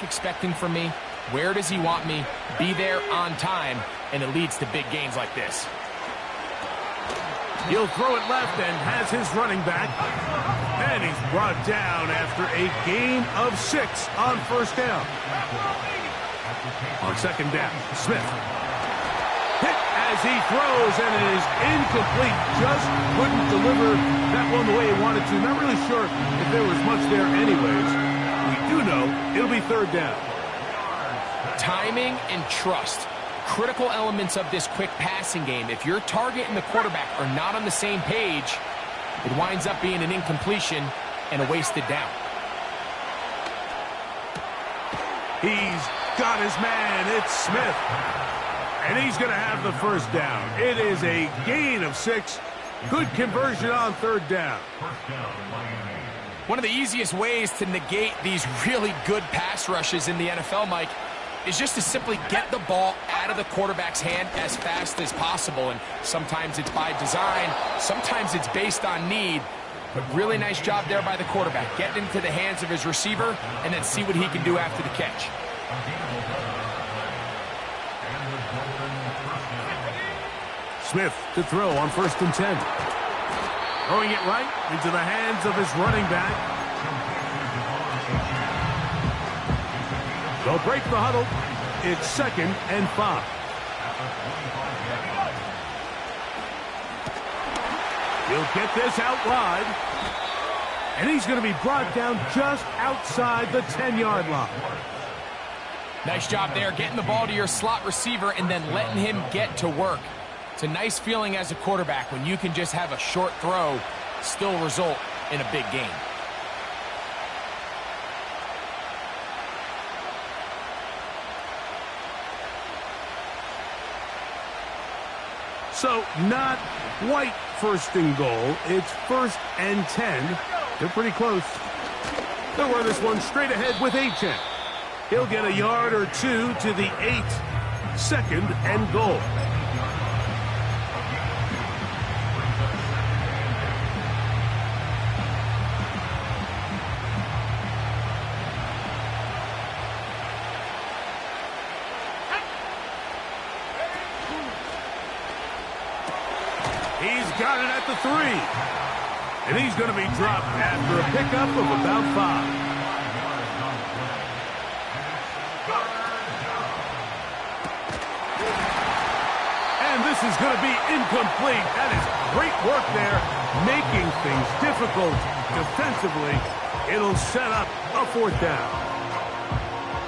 Expecting from me, where does he want me? Be there on time, and it leads to big gains like this. He'll throw it left and has his running back. And he's brought down after a gain of 6 on first down. On second down, Smith. Hit as he throws, and it is incomplete. Just couldn't deliver that one the way he wanted to. Not really sure if there was much there anyways. We do know it'll be third down. Timing and trust. Critical elements of this quick passing game. If your target and the quarterback are not on the same page, it winds up being an incompletion and a wasted down. He's got his man. It's Smith. And he's going to have the first down. It is a gain of 6. Good conversion on third down. One of the easiest ways to negate these really good pass rushes in the NFL, Mike, is just to simply get the ball out of the quarterback's hand as fast as possible. And sometimes it's by design, sometimes it's based on need. But really nice job there by the quarterback. Getting into the hands of his receiver and then see what he can do after the catch. Smith to throw on 1st and 10. Throwing it right into the hands of his running back. They'll break the huddle. It's 2nd and 5. He'll get this out wide. And he's going to be brought down just outside the 10-yard line. Nice job there, getting the ball to your slot receiver and then letting him get to work. It's a nice feeling as a quarterback when you can just have a short throw, still result in a big gain. So not quite 1st and goal. It's 1st and 10. They're pretty close. They'll run this one straight ahead with H.N. He'll get a yard or 2 to the 8. 2nd and goal. He's got it at the 3. And he's going to be dropped after a pickup of about 5. And this is going to be incomplete. That is great work there, making things difficult defensively. It'll set up a 4th down.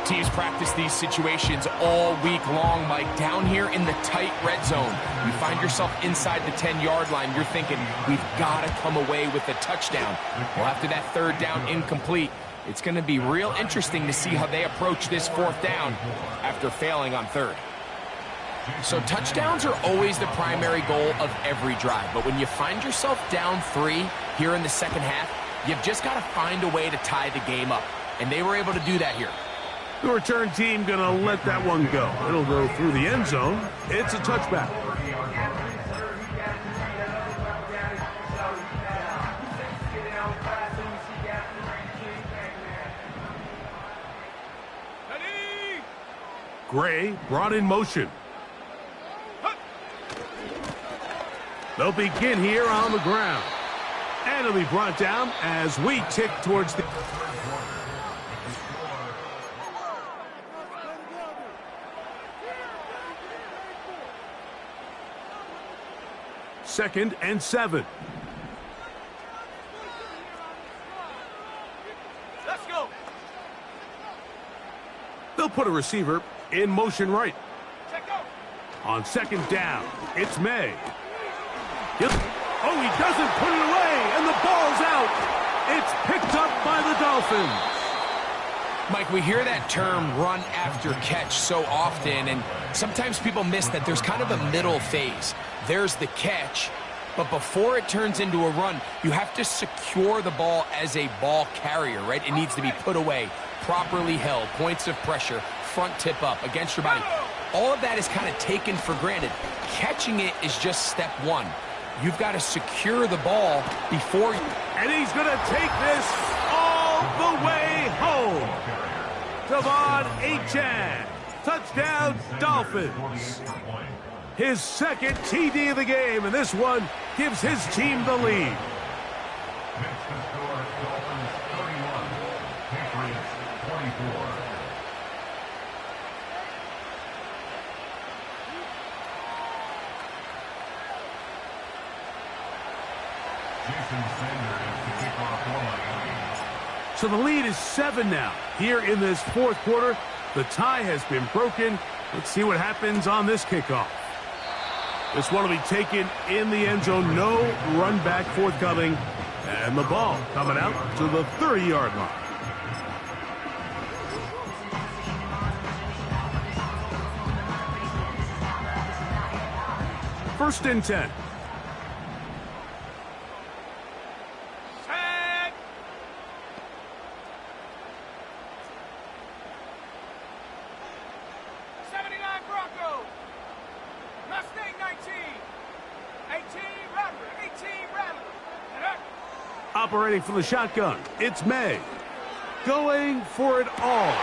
Teams practice these situations all week long, Mike. Down here in the tight red zone, you find yourself inside the 10-yard line. You're thinking, we've got to come away with a touchdown. Well, after that 3rd down incomplete, it's going to be real interesting to see how they approach this 4th down after failing on 3rd. So touchdowns are always the primary goal of every drive. But when you find yourself down 3 here in the second half, you've just got to find a way to tie the game up. And they were able to do that here. The return team going to let that one go. It'll go through the end zone. It's a touchback. Gray brought in motion. They'll begin here on the ground. And it'll be brought down as we tick towards the... 2nd and 7. Let's go. They'll put a receiver in motion right. Check out. On 2nd down, it's May. Oh, he doesn't put it away, and the ball's out. It's picked up by the Dolphins. Mike, we hear that term run after catch so often, and sometimes people miss that there's kind of a middle phase. There's the catch, but before it turns into a run, you have to secure the ball as a ball carrier, right? It needs to be put away, properly held, points of pressure, front tip up against your body. All of that is kind of taken for granted. Catching it is just step 1. You've got to secure the ball before... And he's going to take this all the way home. Devon Achane. Touchdown, Dolphins. His second TD of the game, and this one gives his team the lead. So the lead is 7 now. Here in this fourth quarter, the tie has been broken. Let's see what happens on this kickoff. This one will be taken in the end zone. No run back forthcoming. And the ball coming out to the 30-yard line. First and 10. Operating from the shotgun, it's May. Going for it all.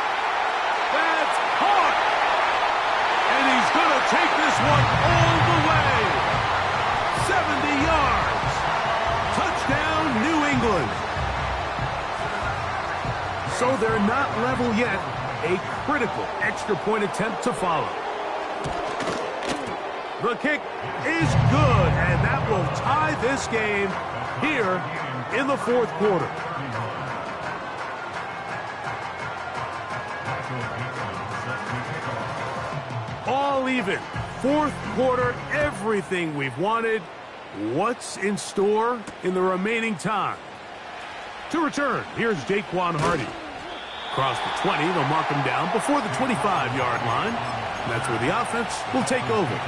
That's caught! And he's going to take this one all the way. 70 yards. Touchdown, New England. So they're not level yet. A critical extra point attempt to follow. The kick is good, and that will tie this game here in the fourth quarter. All even. Fourth quarter, everything we've wanted. What's in store in the remaining time? To return, here's Jaquan Hardy. Across the 20, they'll mark him down before the 25-yard line. And that's where the offense will take over.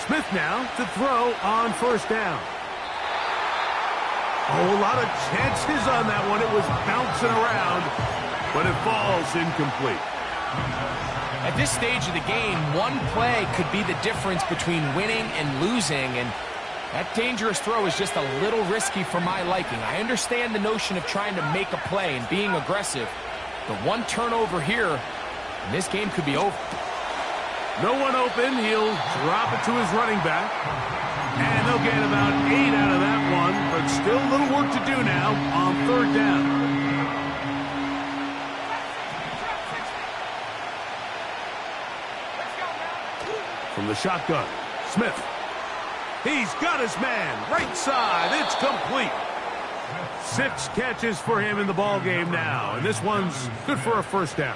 Smith now to throw on first down. Oh, a lot of chances on that one. It was bouncing around, but it falls incomplete. At this stage of the game, one play could be the difference between winning and losing, and that dangerous throw is just a little risky for my liking. I understand the notion of trying to make a play and being aggressive, but one turnover here, and this game could be over. No one open. He'll drop it to his running back. And they'll get about 8 out of that one, but still a little work to do now on third down. From the shotgun, Smith. He's got his man. Right side. It's complete. 6 catches for him in the ball game now, and this one's good for a first down.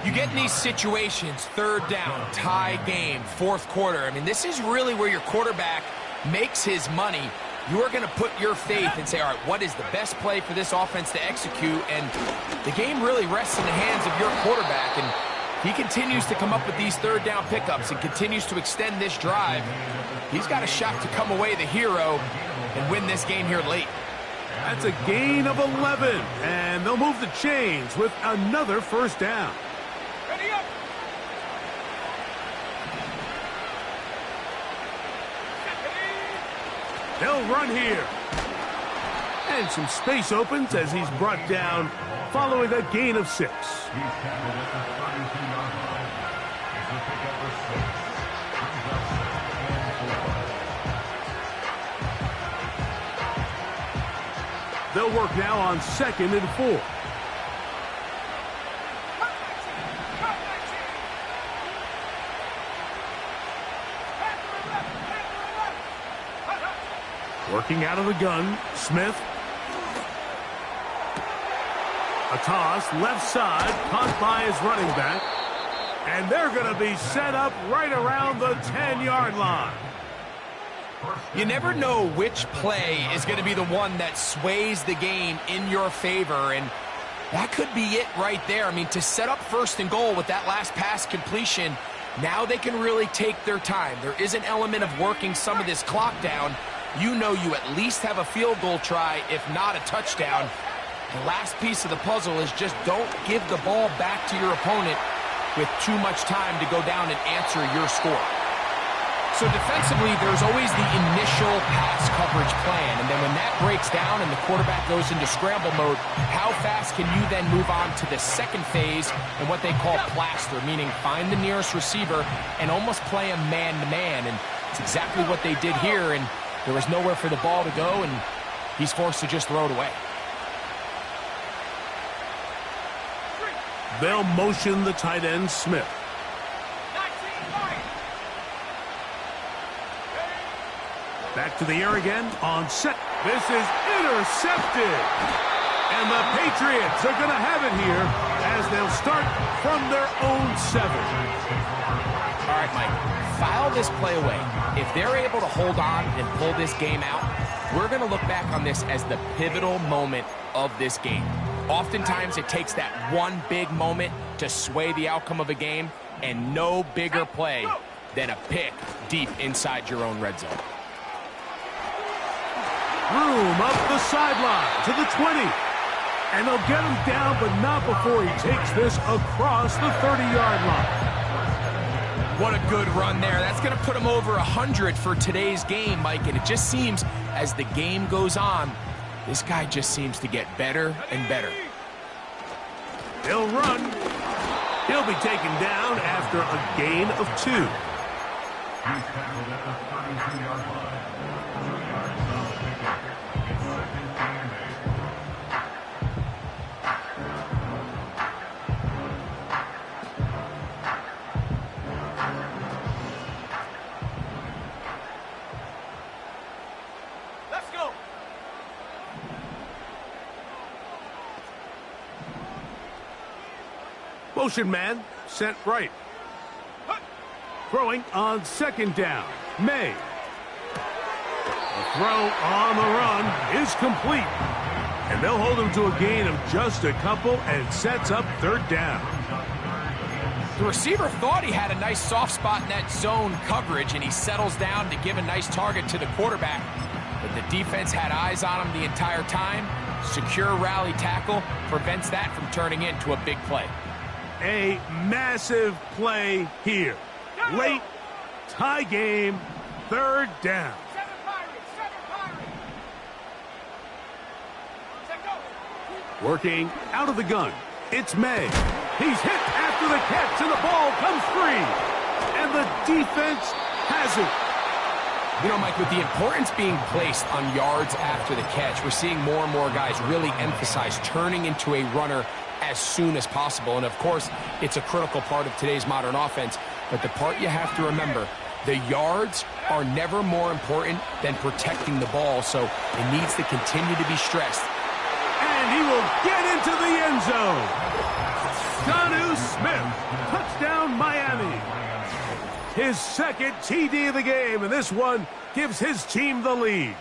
You get in these situations, third down, tie game, fourth quarter. I mean, this is really where your quarterback makes his money. You are going to put your faith and say, all right, what is the best play for this offense to execute? And the game really rests in the hands of your quarterback. And he continues to come up with these third down pickups and continues to extend this drive. He's got a shot to come away the hero and win this game here late. That's a gain of 11, and they'll move the chains with another first down. Ready up. They'll run here. And some space opens as he's brought down following a gain of 6. They'll work now on 2nd and 4. Working out of the gun, Smith. A toss, left side, caught by his running back. And they're going to be set up right around the 10-yard line. You never know which play is going to be the one that sways the game in your favor, and that could be it right there. I mean, to set up first and goal with that last pass completion, now they can really take their time. There is an element of working some of this clock down. You know you at least have a field goal try, if not a touchdown. The last piece of the puzzle is just don't give the ball back to your opponent with too much time to go down and answer your score. So defensively, there's always the initial pass coverage plan, and then when that breaks down and the quarterback goes into scramble mode, how fast can you then move on to the second phase and what they call plaster, meaning find the nearest receiver and almost play a man-to-man, and it's exactly what they did here, and there was nowhere for the ball to go, and he's forced to just throw it away. They'll motion the tight end, Smith. Back to the air again on set. This is intercepted. And the Patriots are going to have it here as they'll start from their own 7. All right, Mike, file this play away. If they're able to hold on and pull this game out, we're going to look back on this as the pivotal moment of this game. Oftentimes, it takes that one big moment to sway the outcome of a game, and no bigger play than a pick deep inside your own red zone. Room up the sideline to the 20. And they'll get him down, but not before he takes this across the 30-yard line. What a good run there. That's going to put him over 100 for today's game, Mike. And it just seems as the game goes on, this guy just seems to get better and better. He'll run. He'll be taken down after a gain of 2. He's tackled at the 32-yard line. Motion man, sent right. Throwing on 2nd down. May. The throw on the run is complete. And they'll hold him to a gain of just a couple and sets up 3rd down. The receiver thought he had a nice soft spot in that zone coverage, and he settles down to give a nice target to the quarterback. But the defense had eyes on him the entire time. Secure rally tackle prevents that from turning into a big play. A massive play here. Late, tie game, 3rd down. Working out of the gun, it's May. He's hit after the catch, and the ball comes free. And the defense has it. You know, Mike, with the importance being placed on yards after the catch, we're seeing more and more guys really emphasize turning into a runner as soon as possible. And of course, it's a critical part of today's modern offense. But the part you have to remember, the yards are never more important than protecting the ball. So it needs to continue to be stressed. And he will get into the end zone. Jonnu Smith, touchdown Miami. His 2nd TD of the game, and this one gives his team the lead.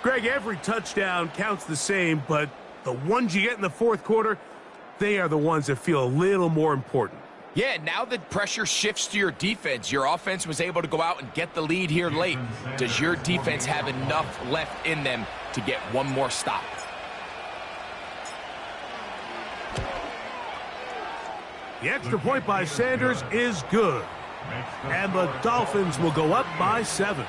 Greg, every touchdown counts the same, but the ones you get in the 4th quarter, they are the ones that feel a little more important. Yeah, now the pressure shifts to your defense. Your offense was able to go out and get the lead here late. Does your defense have enough left in them to get one more stop? The extra point by Sanders is good. And the Dolphins will go up by 7.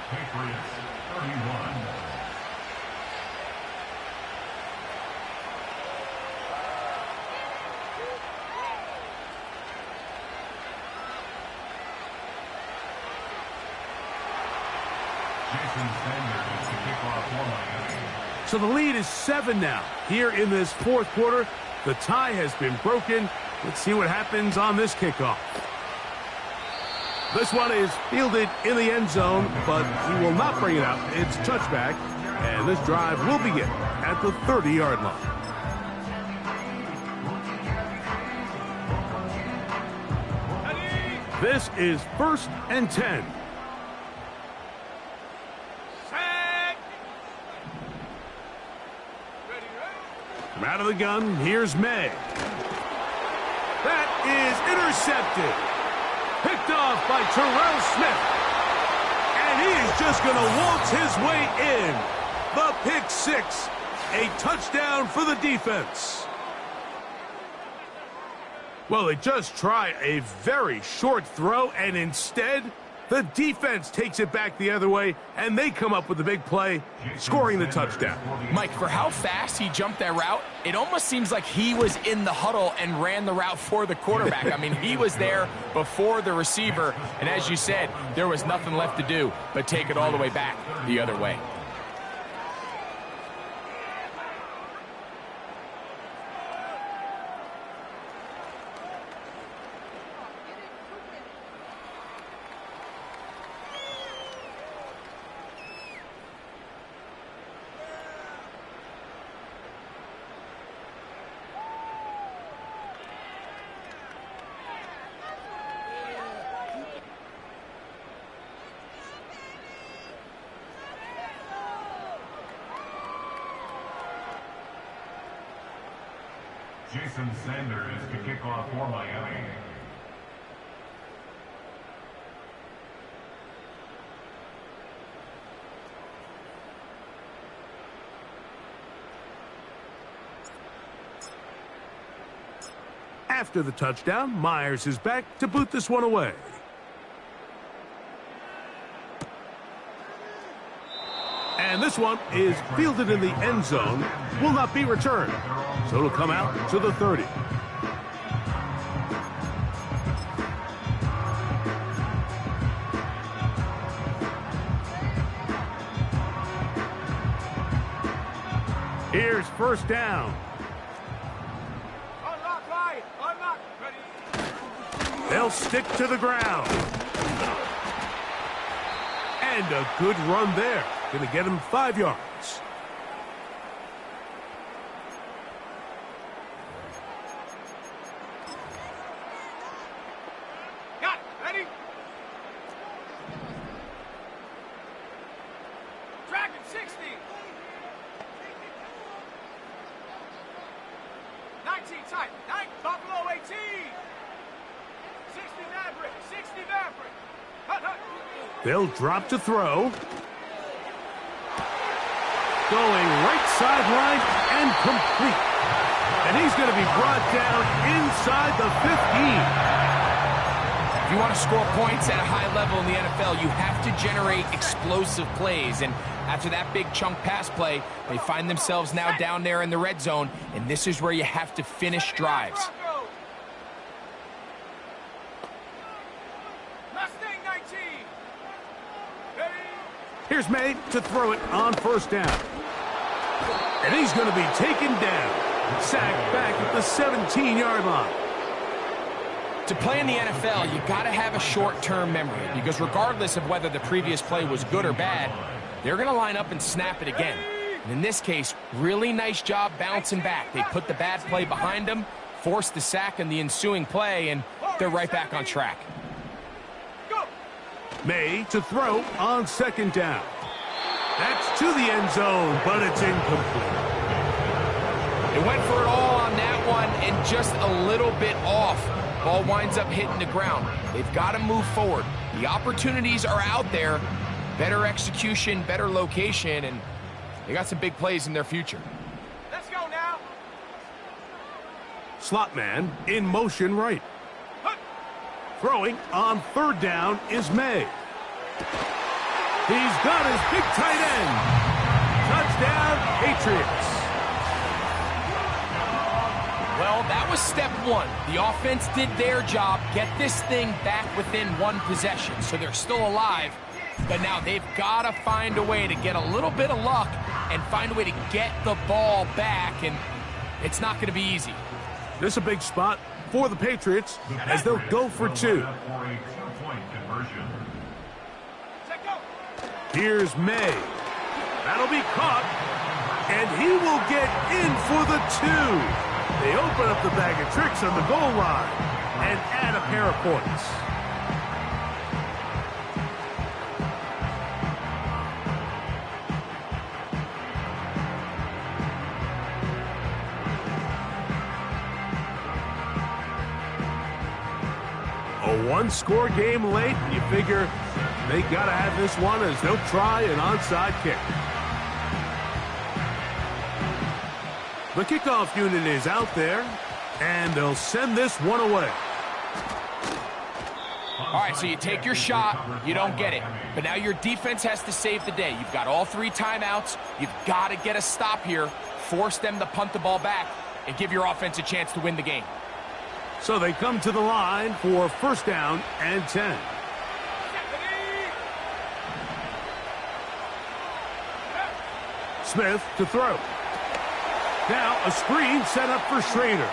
So the lead is 7 now. Here in this 4th quarter, the tie has been broken. Let's see what happens on this kickoff. This one is fielded in the end zone, but he will not bring it out. It's touchback, and this drive will begin at the 30-yard line. This is 1st and 10. From out of the gun, here's May. That is intercepted. Picked off by Terrell Smith. And he is just going to waltz his way in. The pick 6. A touchdown for the defense. Well, they just try a very short throw, and instead, the defense takes it back the other way, and they come up with a big play, scoring the touchdown. Mike, for how fast he jumped that route, it almost seems like he was in the huddle and ran the route for the quarterback. I mean, he was there before the receiver, and as you said, there was nothing left to do but take it all the way back the other way. Jason Sanders to kick off for Miami. After the touchdown, Myers is back to boot this one away. And this one is fielded in the end zone, will not be returned. So it'll come out to the 30. Here's first down. They'll stick to the ground. And a good run there. Going to get him 5 yards. Got it. Ready? Dragon 60. 19 tight. 9 Buffalo 18. 60 Maverick. 60 Maverick. Hut, hut. They'll drop to throw. Going right sideline and complete. And he's going to be brought down inside the 15. If you want to score points at a high level in the NFL, you have to generate explosive plays. And after that big chunk pass play, they find themselves now down there in the red zone. And this is where you have to finish drives. Here's May to throw it on first down. And he's going to be taken down. Sacked back at the 17-yard line. To play in the NFL, you got to have a short-term memory, because regardless of whether the previous play was good or bad, they're going to line up and snap it again. And in this case, really nice job bouncing back. They put the bad play behind them, forced the sack in the ensuing play, and they're right back on track. May to throw on second down. That's to the end zone, but it's incomplete. They went for it all on that one and just a little bit off. Ball winds up hitting the ground. They've got to move forward. The opportunities are out there. Better execution, better location, and they got some big plays in their future. Let's go now. Slot man in motion right. Throwing on third down is May. He's got his big tight end. Touchdown, Patriots. Well, that was step one. The offense did their job, get this thing back within one possession, so they're still alive. But now they've got to find a way to get a little bit of luck and find a way to get the ball back, and it's not going to be easy. This is a big spot for the Patriots as they'll go for two. Here's May. That'll be caught, and he will get in for the two. They open up the bag of tricks on the goal line and add a pair of points. A one-score game late, you figure they got to have this one as they'll try an onside kick. The kickoff unit is out there, and they'll send this one away. All right, so you take your shot, you don't get it. But now your defense has to save the day. You've got all 3 timeouts. You've got to get a stop here, force them to punt the ball back, and give your offense a chance to win the game. So they come to the line for first down and 10. Smith to throw. Now a screen set up for Schrader.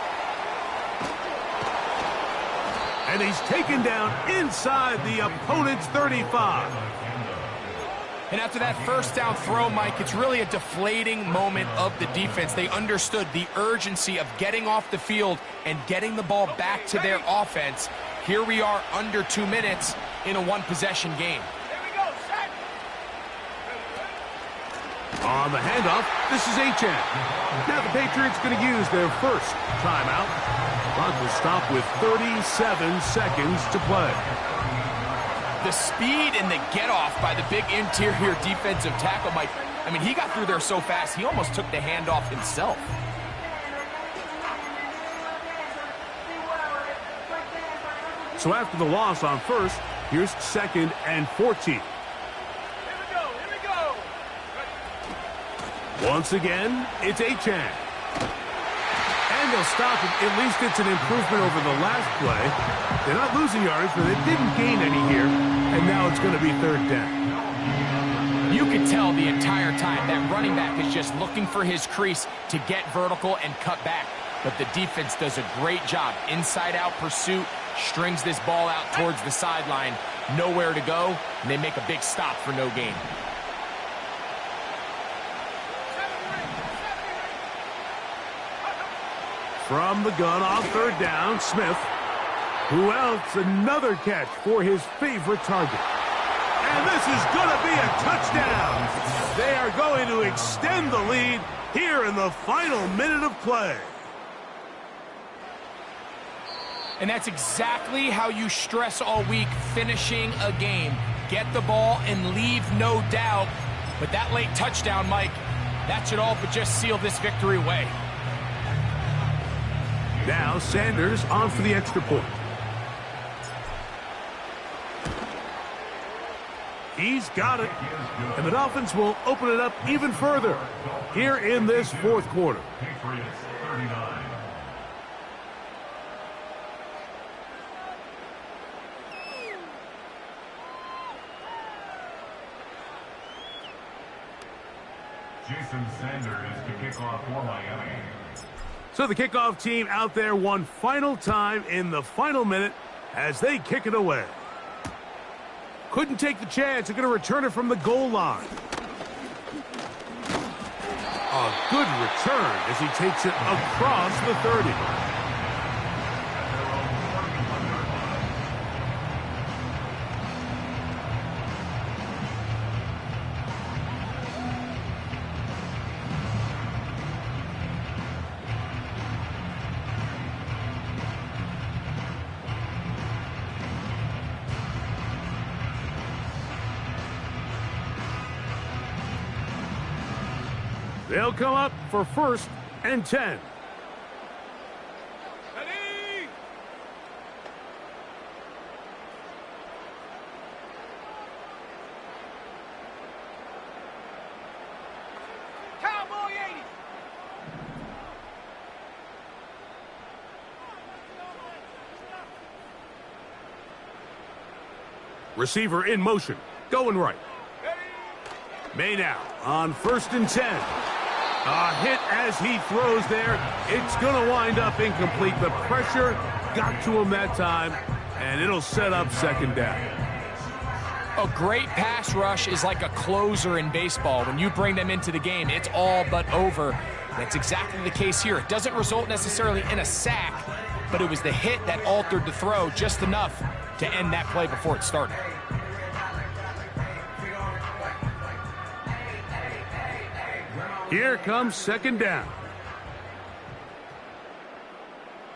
And he's taken down inside the opponent's 35. And after that first down throw, Mike, it's really a deflating moment of the defense. They understood the urgency of getting off the field and getting the ball back to their offense. Here we are under 2 minutes in a one-possession game. On the handoff, this is Achane. Now the Patriots going to use their first timeout. Clock will stop with 37 seconds to play. The speed and the get-off by the big interior defensive tackle, Mike. I mean, he got through there so fast, he almost took the handoff himself. So after the loss on first, here's 2nd and 14. Once again, it's Achane. And they'll stop it. At least it's an improvement over the last play. They're not losing yards, but they didn't gain any here. And now it's going to be 3rd down. You can tell the entire time that running back is just looking for his crease to get vertical and cut back. But the defense does a great job. Inside-out pursuit, strings this ball out towards the sideline. Nowhere to go, and they make a big stop for no gain. From the gun off 3rd down, Smith. Who else? Another catch for his favorite target. And this is going to be a touchdown. They are going to extend the lead here in the final minute of play. And that's exactly how you stress all week, finishing a game. Get the ball and leave no doubt. But that late touchdown, Mike, that should all but just seal this victory away. Now Sanders on for the extra point. He's got it. And the Dolphins will open it up even further here in this 4th quarter. Patriots 39. Jason Sanders to kick off for Miami. So the kickoff team out there one final time in the final minute as they kick it away. Couldn't take the chance. They're going to return it from the goal line. A good return as he takes it across the 30. They'll come up for 1st and 10. Ready? Cowboy 80. Receiver in motion, going right. May now on 1st and 10. A hit as he throws there. It's going to wind up incomplete. The pressure got to him that time, and it'll set up 2nd down. A great pass rush is like a closer in baseball. When you bring them into the game, it's all but over. That's exactly the case here. It doesn't result necessarily in a sack, but it was the hit that altered the throw just enough to end that play before it started. Here comes 2nd down.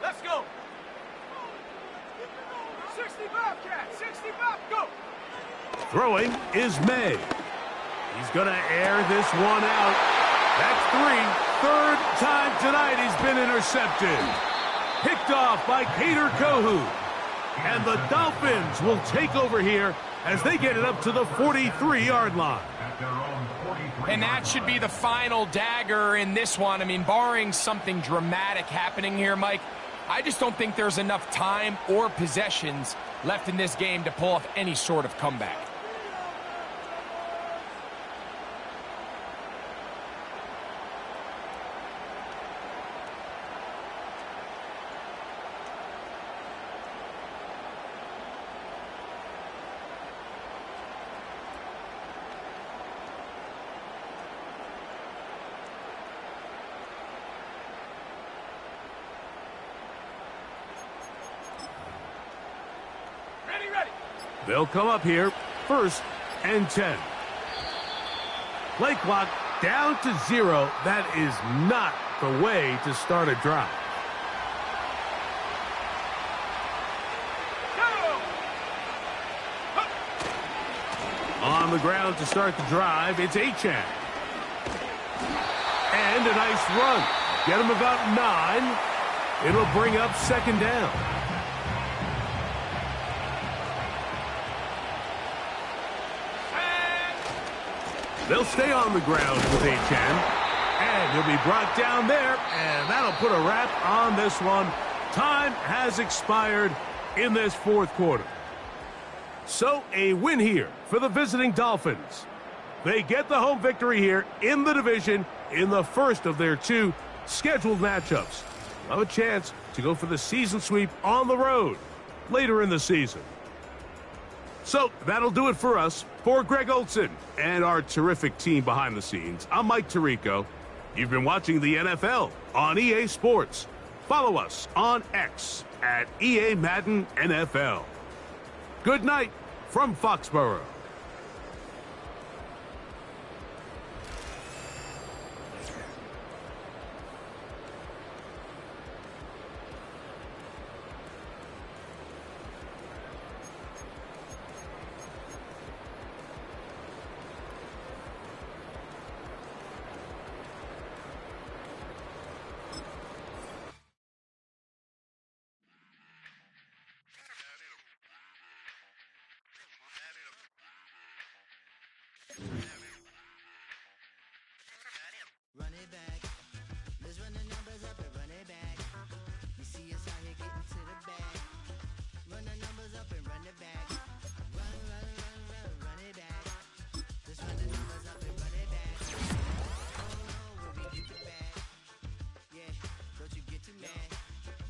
Let's go. 65, cat. 65, go. Throwing is May. He's going to air this one out. That's 3. third time tonight he's been intercepted. Picked off by Kader Kohu. And the Dolphins will take over here as they get it up to the 43-yard line. And that should be the final dagger in this one. I mean, barring something dramatic happening here, Mike, I just don't think there's enough time or possessions left in this game to pull off any sort of comeback. They'll come up here, 1st and 10. Play clock down to 0. That is not the way to start a drive. On the ground to start the drive, it's Achane. And a nice run. Get him about 9. It'll bring up 2nd down. They'll stay on the ground with Achane. And he'll be brought down there. And that'll put a wrap on this one. Time has expired in this 4th quarter. So a win here for the visiting Dolphins. They get the home victory here in the division in the first of their 2 scheduled matchups. Have a chance to go for the season sweep on the road later in the season. So that'll do it for us. For Greg Olson and our terrific team behind the scenes, I'm Mike Tirico. You've been watching the NFL on EA Sports. Follow us on X at EA Madden NFL. Good night from Foxborough. Run it back. Let's run the numbers up and run it back. You see us out here getting to the bag. Run the numbers up and run it back. Run, run, run, run, run it back. Let's run the numbers up and run it back. Oh no, when we get the bag. Yeah, don't you get too mad.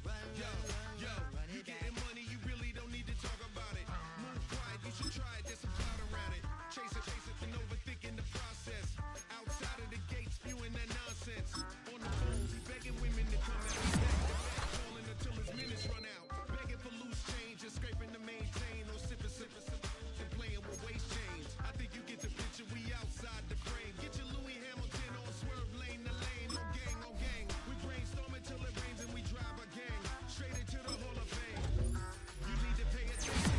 Run, run, run, run, run it back. Getting money, you really don't need to talk about it. Move quiet, you should try it. There's some clout around it. Chase it, and overthinking the process. Outside of the gate, spewing that nonsense. On the phone, he begging women to come out. Back to back, calling until his minutes run out. Begging for loose change, just scraping to maintain. Or sipping, and playing with waist chains. I think you get the picture, we outside the frame. Get your Louis Hamilton on swerve lane to lane. On gang, on gang. We brainstorm until it rains and we drive our gang. Straight into the Hall of Fame. You need to pay attention.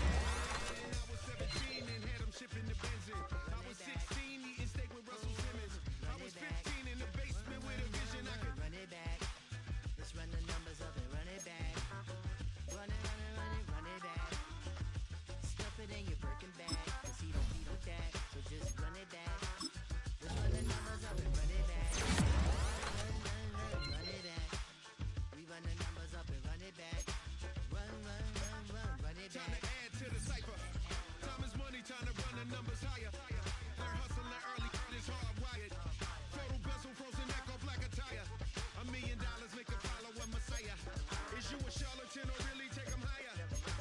I was 17 and had them shipping the Benzin. I was 16 eating steak with Russell Simmons. I was 15 in the basement with a vision I could run it back. Let's run the numbers up and run it back. Run it, run it, run it, run it back. Stuff it in your Birkin bag, cause he don't beat with that. So just run it back. Let's run the numbers up and run it back. Run, run, run, run it back. We run the numbers up and run it back. Run, run, run, run, run it time to back. add to the cipher. Time is money, time to run the numbers higher. Learn hustling early, it's hardwired. Total bezel, frozen neck off like a tire. $1 million make a follow a messiah. Is you a charlatan or really take them higher?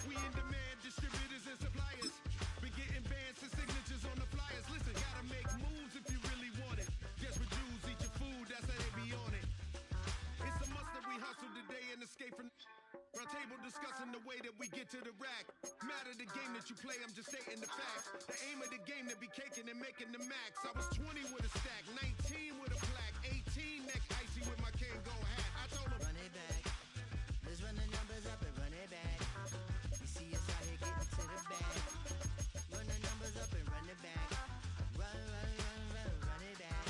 We in demand, distributors and suppliers. Been getting bands and signatures on the flyers. Listen, gotta make moves if you really want it. Desperate Jews eat your food, that's how they be on it. It's a must that we hustle today and escape from round table discussing the way that we get to the rack. Matter the game that you play, I'm just stating the facts. The aim of the game to be caking and making the max. I was 20 with a stack, 19 with a plaque, 18 neck icy with my Kango hat. I told him, Run it back. Let's run the numbers up and run it back. You see us out here getting to the bag. Run the numbers up and run it back. Run, run, run, run, run it back.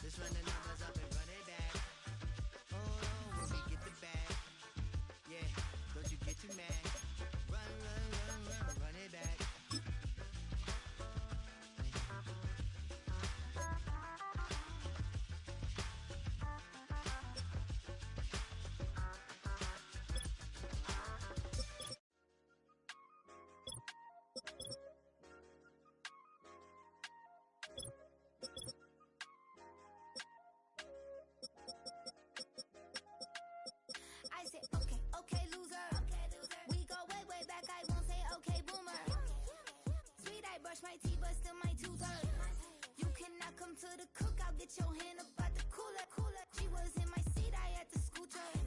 Let's run the numbers up and run it back. to the cookout, get your hand up out the cooler. She was in my seat, I had to scoot her.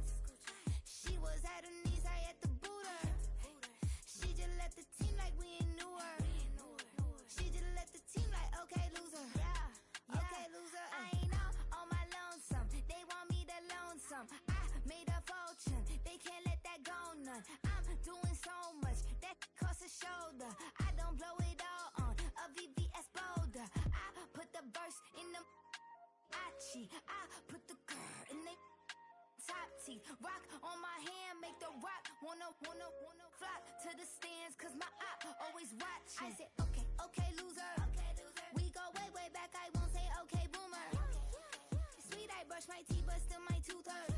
She was at her knees, I had to boot her. She just left the team like we ain't knew her. She just left the team like, okay, loser. Okay, loser. I ain't out on my lonesome. They want me to loan some. I made a fortune. They can't let that go none. I'm doing so much that costs a shoulder. I don't blow it all on a VVS boulder. I put the verse in the Achi. I put the girl in the top teeth. Rock on my hand, make the rock wanna flock to the stands, cause my op always watching. I said, okay, loser. We go way back, I won't say okay, boomer. Sweet, I brush my teeth, but still my tooth hurt.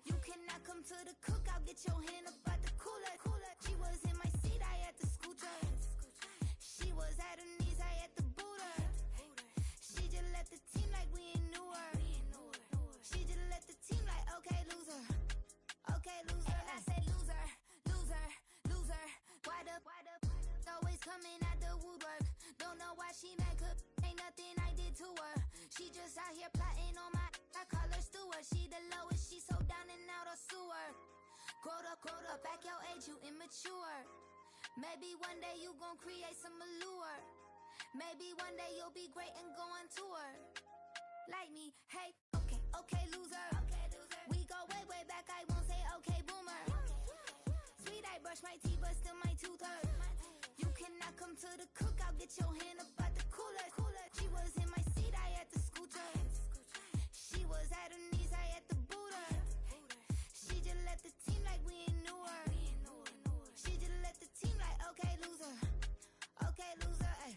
You cannot come to the cookout, get your hand up out the cooler. She was in my seat, I had to scoot her. She was at her knees, I had to boot her. She just left the team like we ain't knew her. She just left the team like, okay, loser. Okay, loser. And I said, loser. Why the always coming out the woodwork? Don't know why she mad, cause ain't nothing I did to her. She just out here plotting on my, I call her steward. She the lowest, she so down and out of sewer. Growed up, back your age, you immature. Maybe one day you gon' create some allure. Maybe one day you'll be great and go on tour. Like me, hey, okay, loser. We go way back, I won't say okay, boomer. Sweet, I brush my teeth, but still my tooth hurt. You cannot come to the cookout, get your hand up out the cooler. She was in my seat, I had to scoot her. She was at her knees, I had to boot her. She just left the team like we ain't knew her. She just left the team like, okay, loser. Okay, loser, ay.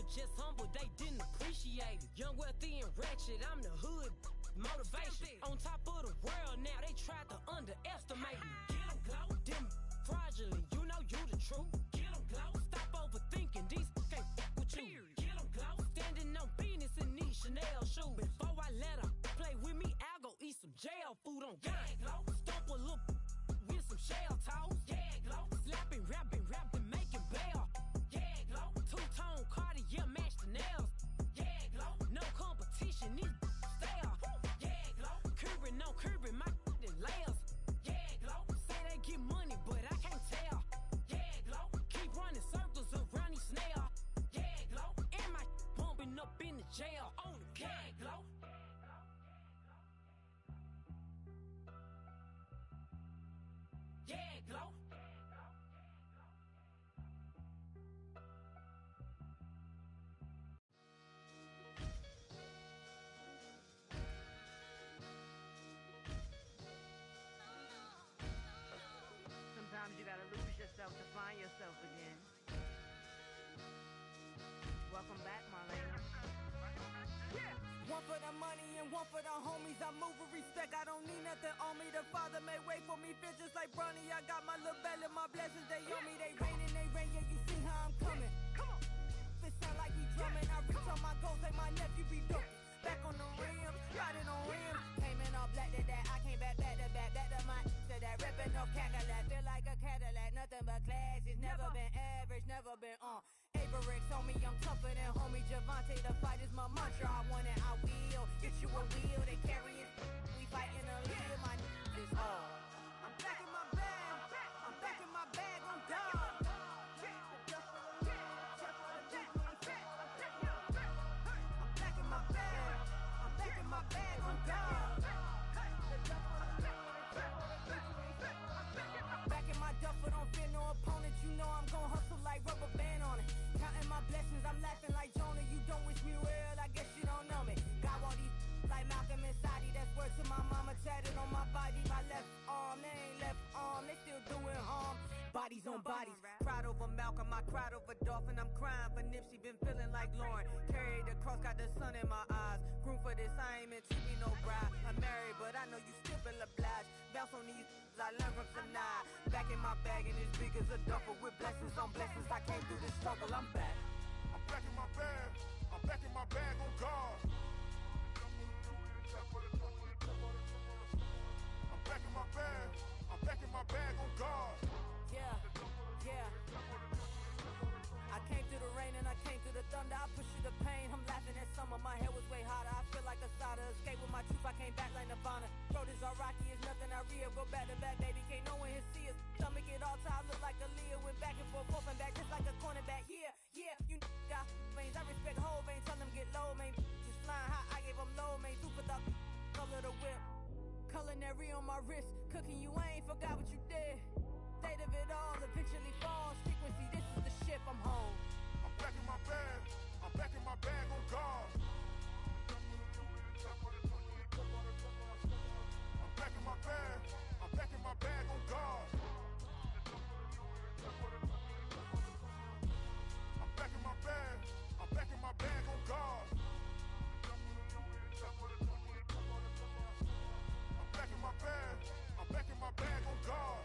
just humble, they didn't appreciate it. Young, wealthy, and ratchet, I'm the hood motivation. On top of the world now, they tried to underestimate me. Get 'em, glow. Them fraudulent, you know you the truth. Get 'em, glow. Stop overthinking, these can't with you. Get 'em, glow. Standing on business in these Chanel shoes. Before I let her play with me, I'll go eat some jail food on God. Glow. Stomp a little with some shell toes. Yeah, glow. Slapping, rapping, making bail. Yeah, glow. Two-tone Cartier match the nails. Yeah, glow. No competition, these stale. Yeah, glow. Curbing, no curbing, my layers. Yeah, glow. Say they get money, but I can't tell. Yeah, glow. Keep running circles around these snails. Yeah, glow. And my bumping up in the jail. On the yeah, glow. Yeah, glow. Sometimes you gotta lose yourself to find yourself again. Welcome back, Marlena. One for the money and one for the homies. I move with respect, I don't need nothing on me. The Father made way for me, bitches like Bronny. I got my little belly, my blessings, they on me. They rain, yeah, you see how I'm coming. Come on. It sound like he drumming. I reach on my goals like my nephew be dope. Back on the rims, riding on rims. Came in all black to that, I came back to my to that ripping no Cadillac. Feel like a Cadillac, nothing but class. It's never been average, never been on. Averix on me, I'm tougher than homie Javante. The fight is my mantra, I want it, I will. Get you a wheel, they carry it. We fighting a lead, my is hard. I'm back in my bag, I'm back in my bag on God. My bag on God. Back in my duffel, don't fear no opponent. You know I'm gon' hustle like rubber band on it. Counting my blessings, I'm laughing like Jonah. You don't wish me well, I guess you don't know me. Got all these like Malcolm and Sadie. That's word to my mama, tatted on my body. My left arm, they ain't left arm, they still doing harm. Bodies on bodies, cried over Malcolm, I cried over Dolphin. I'm crying for Nipsey, been feeling like Lauren. Carried the cross, got the sun in my eyes. Room for this, I ain't meant to be no bride. I'm married, but I know you still feel obliged. Bounce on these, I learned from Sanaa. Back in my bag, and it's big as a duffel. With blessings on blessings, I came through this struggle, I'm back. I'm back in my bag. I'm back in my bag on God. I'm back in my bag. I'm back in my bag on God. Yeah. I came through the rain and I came through the thunder. I pushed through the pain, I'm laughing at summer. My head was way hotter, I feel like a starter. Escape with my truth, I came back like Nirvana. Throat is all rocky, it's nothing I real. Go back to back, baby, can't no one here see us. Stomach it all tied, look like a Leah. Went back and forth and back, just like a cornerback. Yeah, you got veins, I respect whole veins. Tell them get low, man. Just flying high, I gave them low, man. Super the color the whip. Culinary on my wrist, cooking you, I ain't forgot what you did. State of it all eventually falls. Frequency, this is the ship, I'm home. I'm back in my bag. I'm back in my bag on God. I'm back in my bag. I'm back in my bag on God. I'm back in my bag. I'm back in my bag on God. I'm back in my bag. I'm back in my bag on God.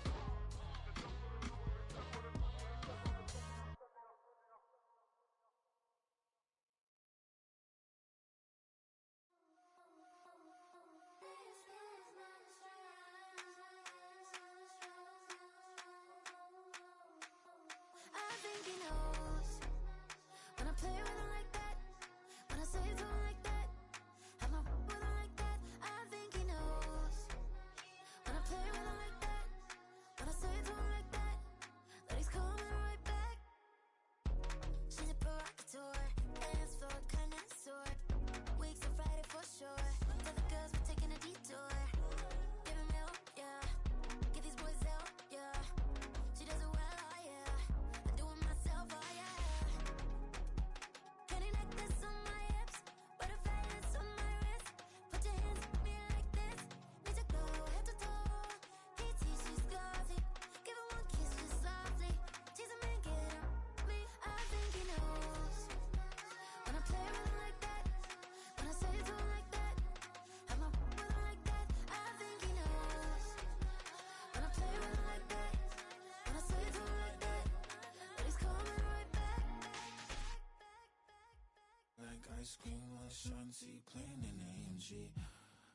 energy,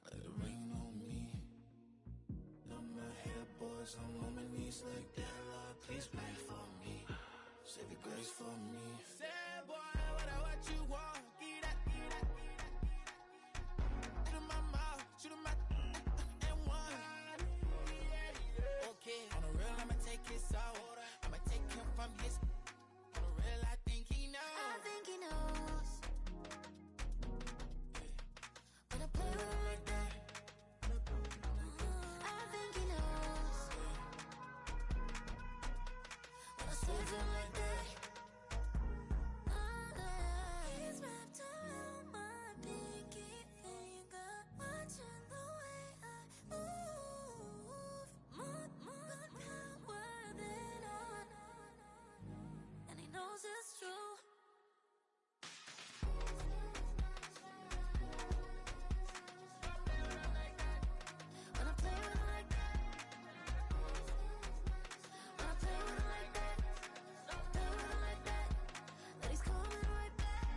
let it rain on me. Now my head boys, I'm on my knees like that, Lord, please pray for me. Save your grace for me. Say, boy, what you want? Get that. Shoot in my mouth, shoot in my and one. Okay, on the real, I'ma take his soul. I'ma take him from his. On the real, I think he knows. I think he knows. When I play with him like that, I think he knows. When I save him like that. He's wrapped around my pinky finger, watching the way I move. More power than on, and he knows it's true. When I play with him like that, when I play with him like that, play with him like that, that he's coming right back.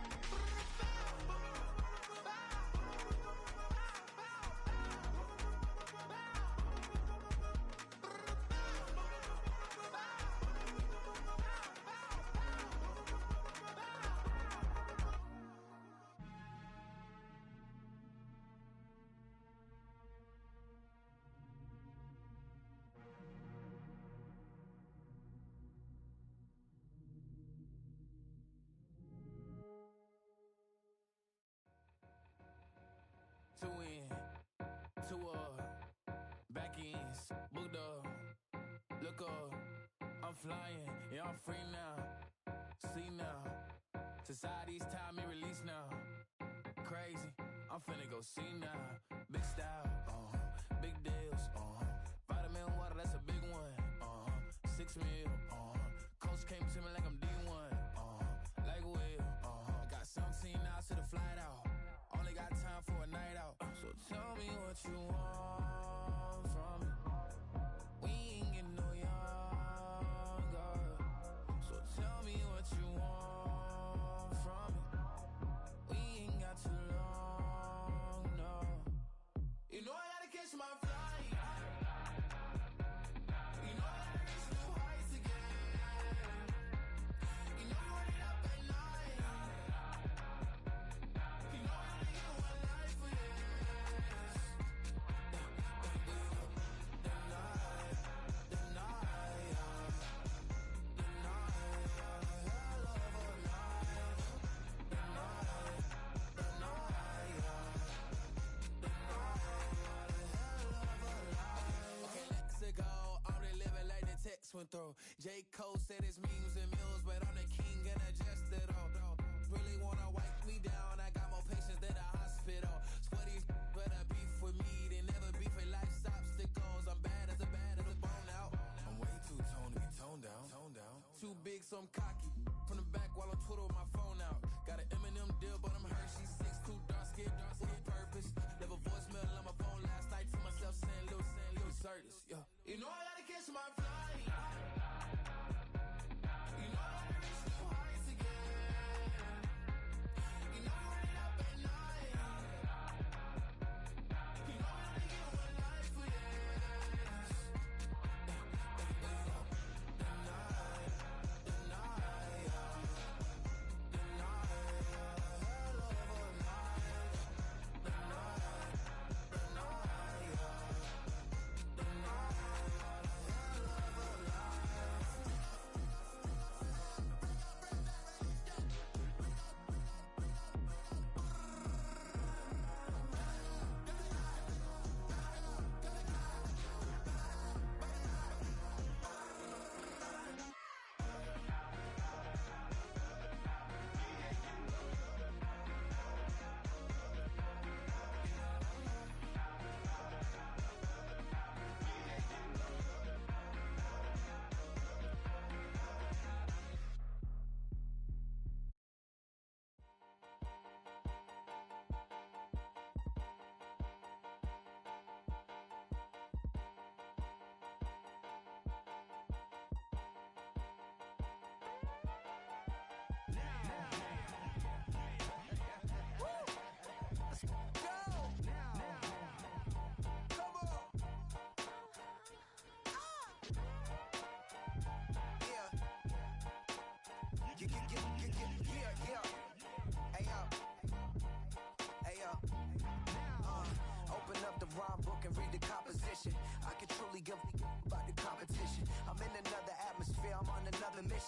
Two in, two back ends, booked up, look up, I'm flying, yeah, I'm free now, see now, society's time me release now, crazy, I'm finna go see now, big style, big deals, vitamin water, that's a big one, 6 mil, coach came to me like I'm D1, like Will, I got 17 hours to the flight out. Only got time for a night out. So tell me what you want from me. We ain't getting no younger. So tell me what you want from me. We ain't got too long, no. You know I gotta catch my flight. You know I gotta reach new heights again. You know you run it up at night. You know I only get one life for this. Okay, let's go. I'm really living like the text went through. J. Cole said his memes and mills, but I'm the king and adjusted all. Really wanna wipe me down. I got more patience than a hospital. Sweaty better beef with me. They never beef with life's obstacles. I'm bad as a bone out. I'm way too toned to be toned down. Too big, so I'm cocky. From the back while I'm Twitter with my phone out. Got an Eminem deal, but I'm Hershey 6'2", dark skin with purpose. Left a voicemail on my phone last night to myself saying, Lil Curtis, yeah. You know I gotta catch my flight. You know I gotta reach new heights again. You know I run it up at night. You know I only get one life for this. The night,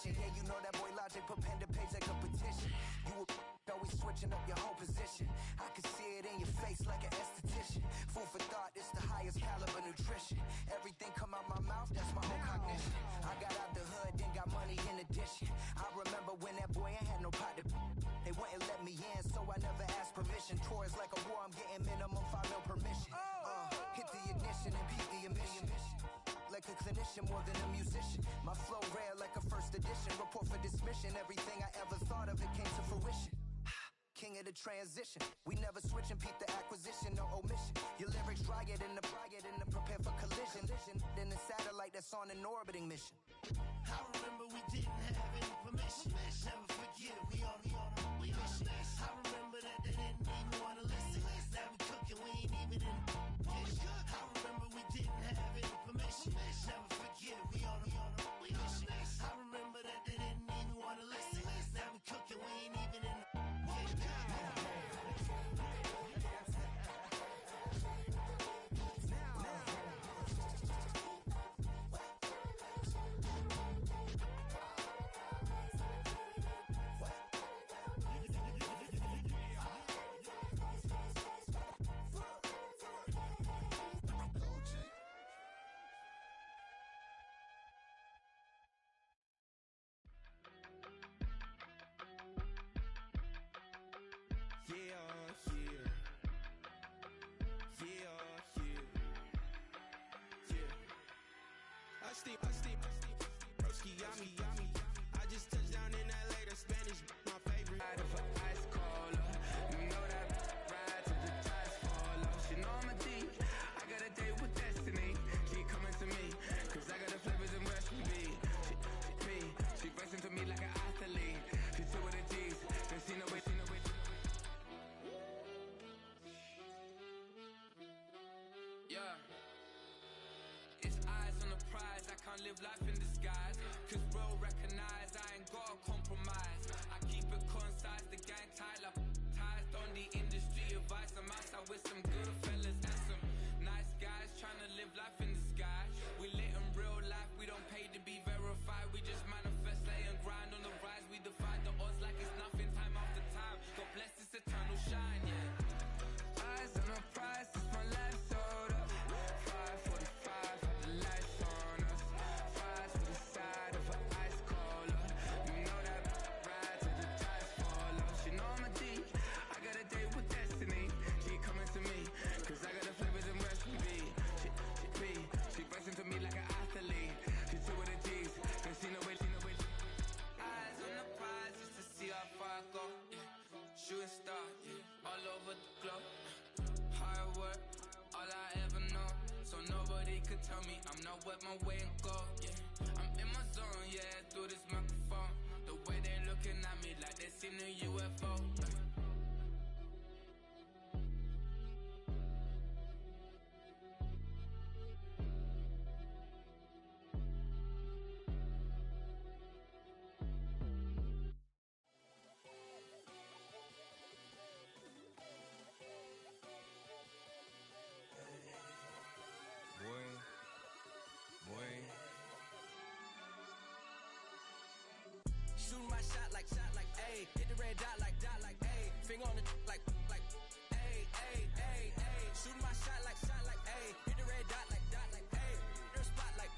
mission. Yeah, you know that boy Logic put pen to page like a petition. You were always switching up your whole position. I could see it in your face like an esthetician. Food for thought, it's the highest caliber nutrition. Everything come out my mouth, that's my own cognition. I got out the hood, then got money in addition. I remember when that boy ain't had no pot to. They wouldn't let me in, so I never asked permission. Tours like a war, I'm getting minimum 5 mil permission. Hit the ignition and beat the emission. Like a clinician more than a musician. My flow rare like a first edition. Report for dismission. Everything I ever thought of, it came to fruition. King of the transition. We never switch and peep the acquisition, no omission. Your lyrics dry it in the prepare for collision. Then the satellite that's on an orbiting mission. I remember we didn't have any permission. Never forget, we on a mission. I remember that they didn't even want to listen. Now we cooking, we ain't even in the kitchen. I remember we didn't have any permission. Never forget, we on a mission. I remember that they didn't even want to listen. Now we cooking, we ain't even in the kitchen. Broski, yummy. I just touched down in LA, the Spanish, my favorite. Ride of an ice caller, you know that ride till the tires fall off. She know I'm a D, I got a date with destiny. She coming to me, cause I got the flavors and recipe. She pressing to me like an athlete. She two with the G's, then she know it. Yeah. It's eyes on the prize, I can't live life in disguise. Cause bro recognize I ain't gotta compromise. I keep it concise, the gang tight like ties on the industry advice. I'm outside with some good fellas and some nice guys trying to live life in the sky. We lit in real life, we don't pay to be verified. We just manifest, lay and grind on the rise. We defy the odds like it's nothing, time after time. God bless this eternal shine, yeah. Eyes on the prize, it's my life sold up. 5:45, the lights on us. Fries for the side of an ice caller. You know that ride till the tires fall off. She know I'm a D, I got a date with destiny. She coming to me, cause I got the flavors and recipe. She pressing to me like an athlete. She two with the G's, cause she know it. Eyes on the prize just to see how far I go. Yeah. Shooting star, yeah. All over the globe. Hard work, all I ever know. So nobody could tell me I'm not wet my way and go, yeah. I'm in my zone, yeah, through this microphone. The way they looking at me like they seen a UFO. Shooting my shot like, ayy. Hit the red dot like, ayy. Finger on the like, ayy, ayy, ayy, ayy. Shooting my shot like, ayy. Hit the red dot like, ayy. Your spot like,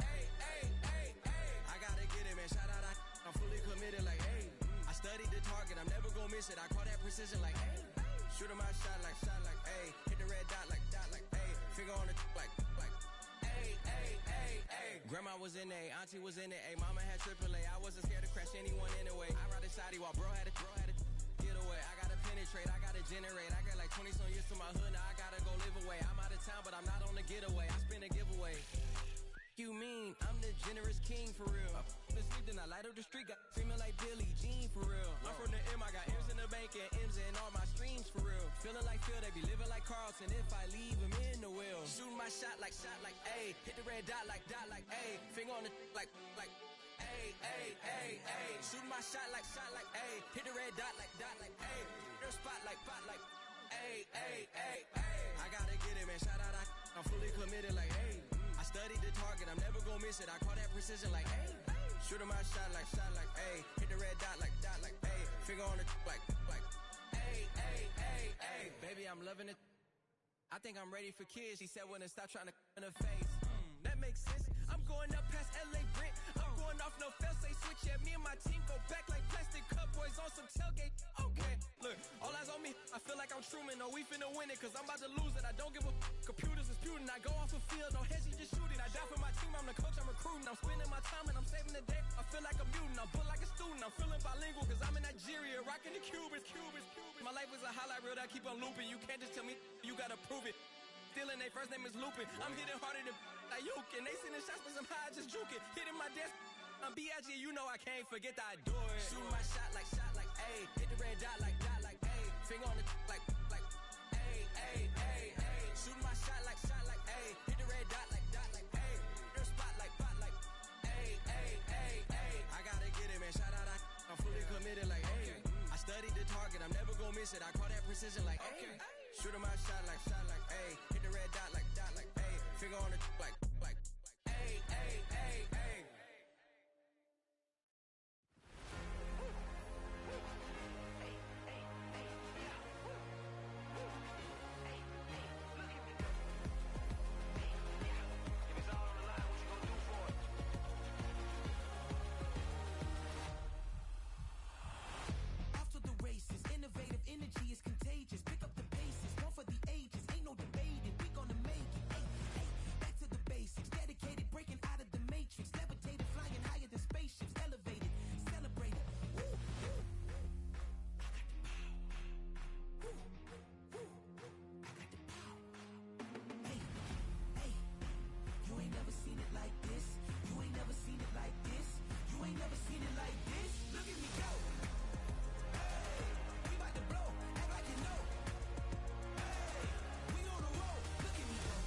ayy, ayy, ayy, ayy. I gotta get it, man. Shout out, I'm fully committed like, ayy. I studied the target, I'm never gonna miss it. I call that precision like, ayy. Shooting my shot like, ayy. Hit the red dot like, ayy. Finger on the like, ayy, ayy, ayy, ayy. Grandma was in A, auntie was in it, ayy. Mama had AAA, I wasn't scared to crash anyone anyway. I ride a shotty while bro had to get away. I gotta penetrate, I gotta generate. I got like 20 some years to my hood, now I gotta go live away. I'm out of town, but I'm not on the getaway. I spin a giveaway. You mean I'm the generous king for real? Been sleep, then I light up the street, got screaming like Billie Jean for real. I'm from the M, I got M's in the bank and M's in all my streams for real. Feeling like Phil, they be living like Carlton if I leave him in the will. Shooting my shot like, ayy. Hit the red dot like, ayy. Finger on the like, ayy, ayy, ayy, ayy. Shooting my shot like, ayy. Hit the red dot like, ayy. Your spot like, ayy, ayy, ayy, ayy. I gotta get it, man. Shout out, I'm fully committed like, ayy. I studied the target, I'm never gonna miss it. I call that precision like, ayy. Shoot my shot like, ayy. Hit the red dot like, ayy. Finger on the like, ayy, ayy, ayy, ayy. Baby, I'm loving it. I think I'm ready for kids. She said when to stop trying to in her face. That makes sense. I'm going up past LA Brent. I'm going off no fail, say switch. Yeah, me and my team go back like plastic cup boys on some tailgate. Okay, look, all eyes on me. I feel like I'm Truman. No, we finna win it, cause I'm about to lose it. I don't give a computers is disputing. I go off the field, no heads, you just shooting. I die for my team, I'm the coach, I'm recruiting. I'm spending my time and I'm saving the day. I feel like a mutant, I'm built like a student. I'm feeling bilingual, cause I'm in Nigeria, rocking the Cubans. My life is a highlight reel that I keep on looping. You can't just tell me, you gotta prove it. Stealing, their first name is Lupin. I'm hitting harder than Ayuk, and they sending shots, but I'm high, just juke it. Hitting my desk, I'm B.I.G., you know I can't forget that I do it. Shoot my shot like, ayy. Hit the red dot like, ayy. Finger on the like, ayy, ayy, ayy, ayy. Shoot my shot like, ayy. Hit the red dot like, ayy. Your spot like, ayy, ayy, ayy, ayy. I gotta get it, man. Shout out, I'm fully committed like, ayy. I studied the target, I'm never gonna miss it. I call that precision like, ayy. Shoot my shot like, ayy. Hit the red dot like, ayy. Finger on the like, ayy, ayy, ayy, ayy. Off to the races, innovative energy is contagious. Pick up the paces, one for the ages. Ain't no debating, we gonna make it. Ay, ay, back to the basics. Dedicated, breaking out of the matrix. Levitated, flying higher than spaceships. Elevated, celebrated. Woo, woo. Hey, hey, you ain't never seen it like this. You ain't never seen it like this. You ain't never seen it like this. Look at me go. Hey, we about to blow. Act like you know. Hey, we on a roll. Look at me go.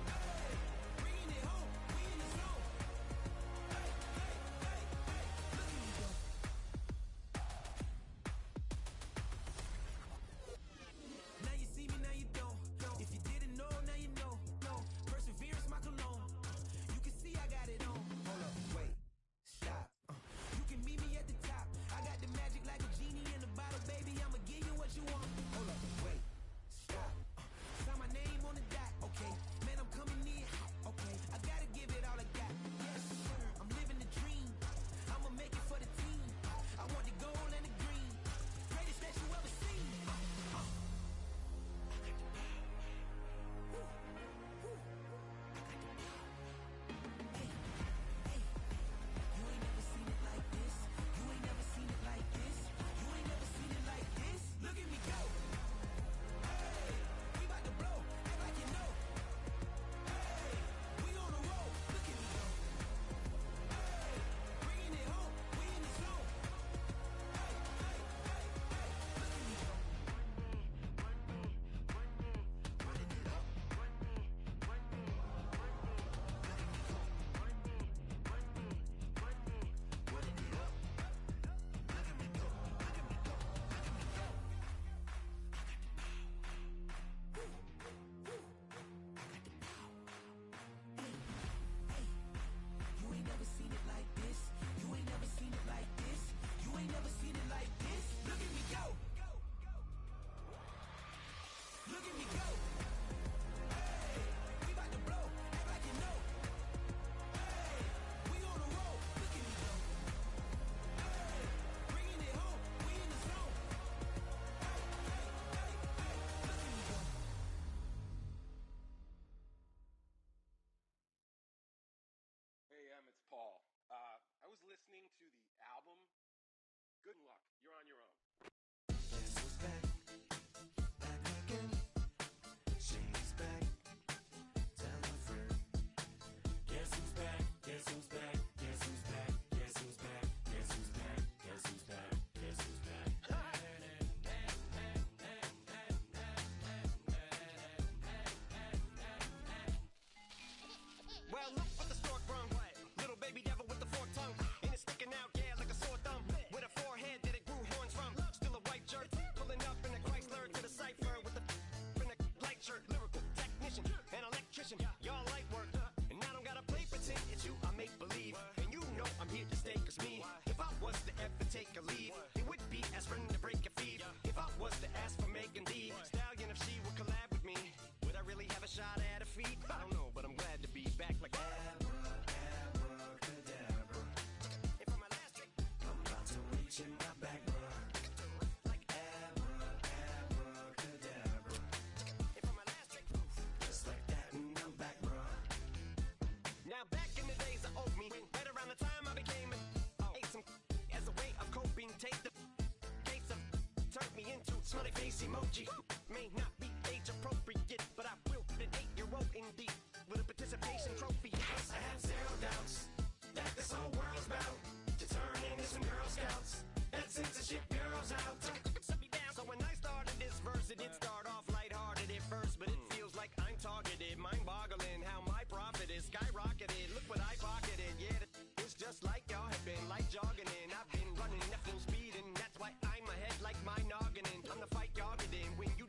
Hey, bringing it home. We in the zone. Hey, hey, hey, hey. Look at me go. Now you see me, now you don't. If you didn't know, now you know. No, perseverance, my cologne. You can see I got it on. Hold up, wait, stop. You can meet me at the top. I got the magic like a genie in a bottle, baby. I'ma give you what you want. Hold up, wait, stop. Sign my name on the dot, okay. Man, I'm coming in hot, okay. I gotta give it all I got. Yes, sir, I'm living the dream. I'ma make it for the team. I want the gold and the green. Greatest that you ever seen. You ain't never seen it like this. You ain't never seen it like this. You ain't never seen it like this. Look at me go. Hey, we about to blow. Act like you know. Hey, we on a roll. Look at me go. Hey, bringing it home. We in the zone. Hey, hey, hey, hey. Look at me go. Running it up. Running it up. Look at me go. Look at me go. Look at me go. Hey, hey, you ain't never seen it like this. You ain't never seen it like this. You ain't never seen it like this. Look at me go. Look at me go. Hey, we about to blow. Act like you know. Hey, we on a roll. Look at me go. Hey, bringing it home. We in the zone. Hey, hey, hey, hey. Look at me go. Hey, it's Paul. I was listening to the album. Good luck. You're on your own. Guess who's back? Back again. She's back. Tell a friend. Guess who's back? Guess who's back? Guess who's back? Guess who's back? Guess who's back? Guess who's back? Guess who's back? Well, look what the stork brung. Little baby devil with the forked tongue. And it's sticking out, yeah, like a sore thumb. With a forehead that it grew horns from. the stake is me. If I was to ever take a leave, it would be as friend to break a feed. If I was to ask for Megan D Stallion, if she would collab with me, would I really have a shot at a feat? I don't know, but I'm glad to be back like abracadabra. And for my last trick, I'm about to reach in my back, bruh. Like abracadabra. And for my last trick, just like that, and I'm back, bruh. Now back in the days I owed me, right around the time I became ate some as a way of coping. Take the case of turned me into smiley face emoji. May not be age appropriate, but I will put an 8-year-old indeed with a participation trophy. I have zero doubts that this whole world's about to turn into some Girl Scouts and censorship girls out. Shut me down. So when I started this verse, it did start off lighthearted at first, but it feels like I'm targeted, mind-boggling how my profit is skyrocketed. Look what I pocketed. Yeah, it's just like y'all have been like jogging in. I've been running at full speed, and that's why I'm ahead like my noggin. I'm the fight y'all get in when you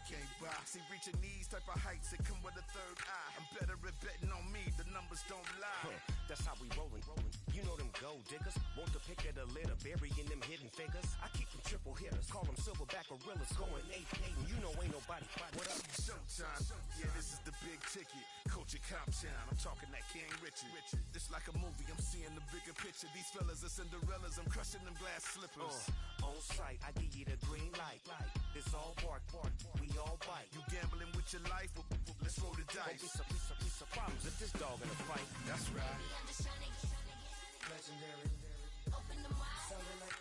can't buy. See, reaching these type of heights, it come with a third eye. I'm better at betting on me, the numbers don't lie. That's how we rollin'. You know them gold diggers. Want to pick at a litter, burying them hidden figures. I keep them triple hitters, call them silverback gorillas. Going 8-8, and you know ain't nobody fight. What up? Showtime, yeah, this is the big ticket. Coach at Comptown, I'm talking that King Richard. This like a movie, I'm seeing the bigger picture. These fellas are Cinderellas, I'm crushing them glass slippers. On sight, I give you the green light. It's all bark, we all bite. You gambling with your life? Well, let's roll the dice. Won't be some problems if this dog in a fight. That's right. I'm just trying to get Legendary. open them wide. Sounding like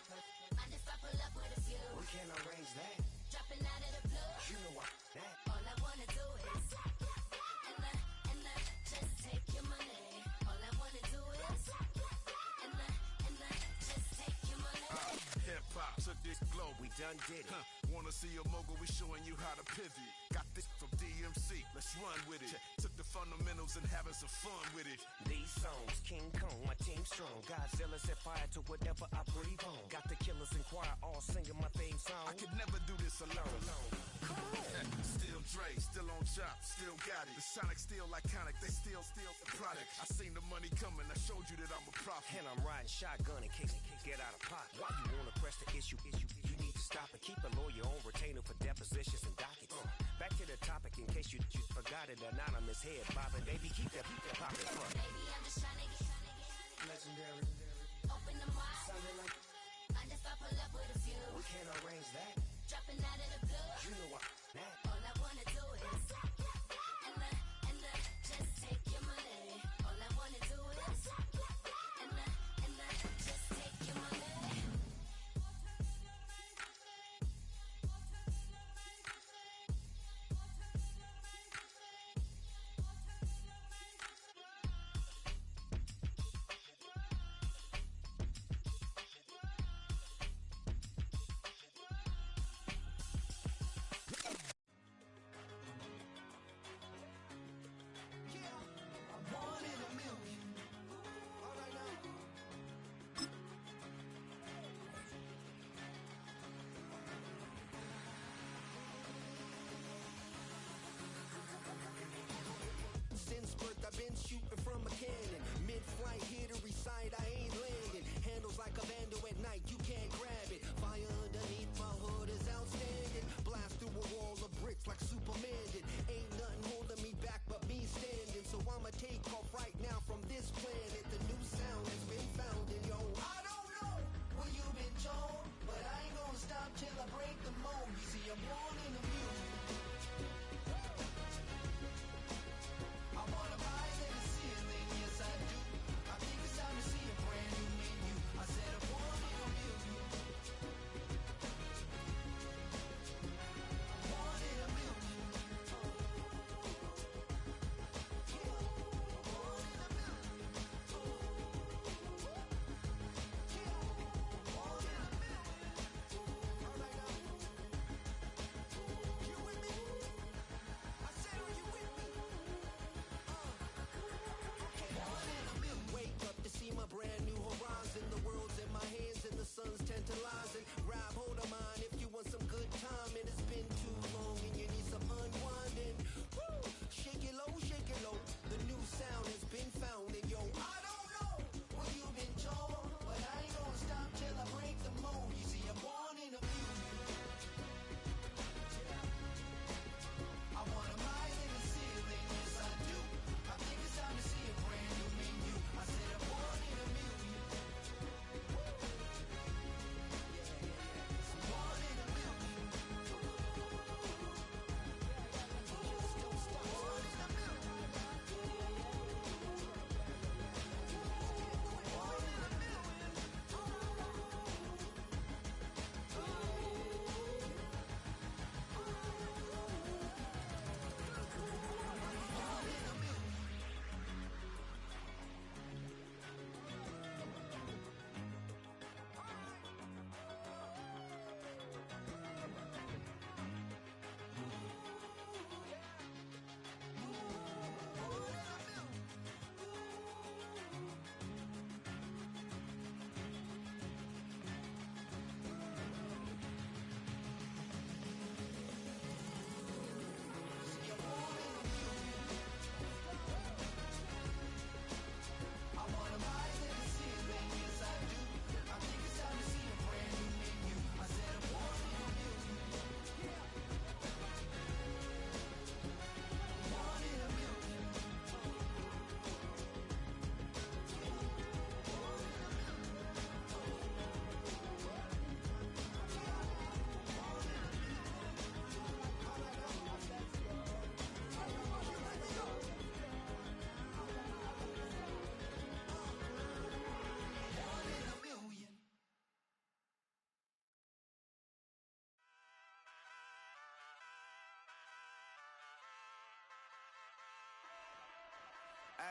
Mind if I pull up with a few? we can't arrange that. Dropping out of the blue. You know what that. All I wanna do is and just take your money. All I wanna do is and just take your money. Hip hop took this globe. We done did it. Wanna see a mogul? We showing you how to pivot. Got this from DMC. Let's run with it. Took the fundamentals and having some fun with it. These songs, King Kong, my team strong. Godzilla set fire to whatever I breathe on. Got the killers in choir all singing my theme song. I could never do this alone. Still Dre, still on chop, still got it. The Sonic still iconic, they still the product. I seen the money coming, I showed you that I'm a prophet. And I'm riding shotgun in case get out of pocket. Why you wanna press the issue? You need to stop and keep a lawyer on retainer for depositions and dockets. Back to the topic in case you forgot it. Anonymous head bobbing, baby, keep that pocket front. Baby, I'm just trying to get Legendary. open them wide. Sounding like Mind if I pull up with a few? we can't arrange that. Dropping out of the blue. You know what that. All I wanna do is and just take your money. All I wanna do is and just take your money.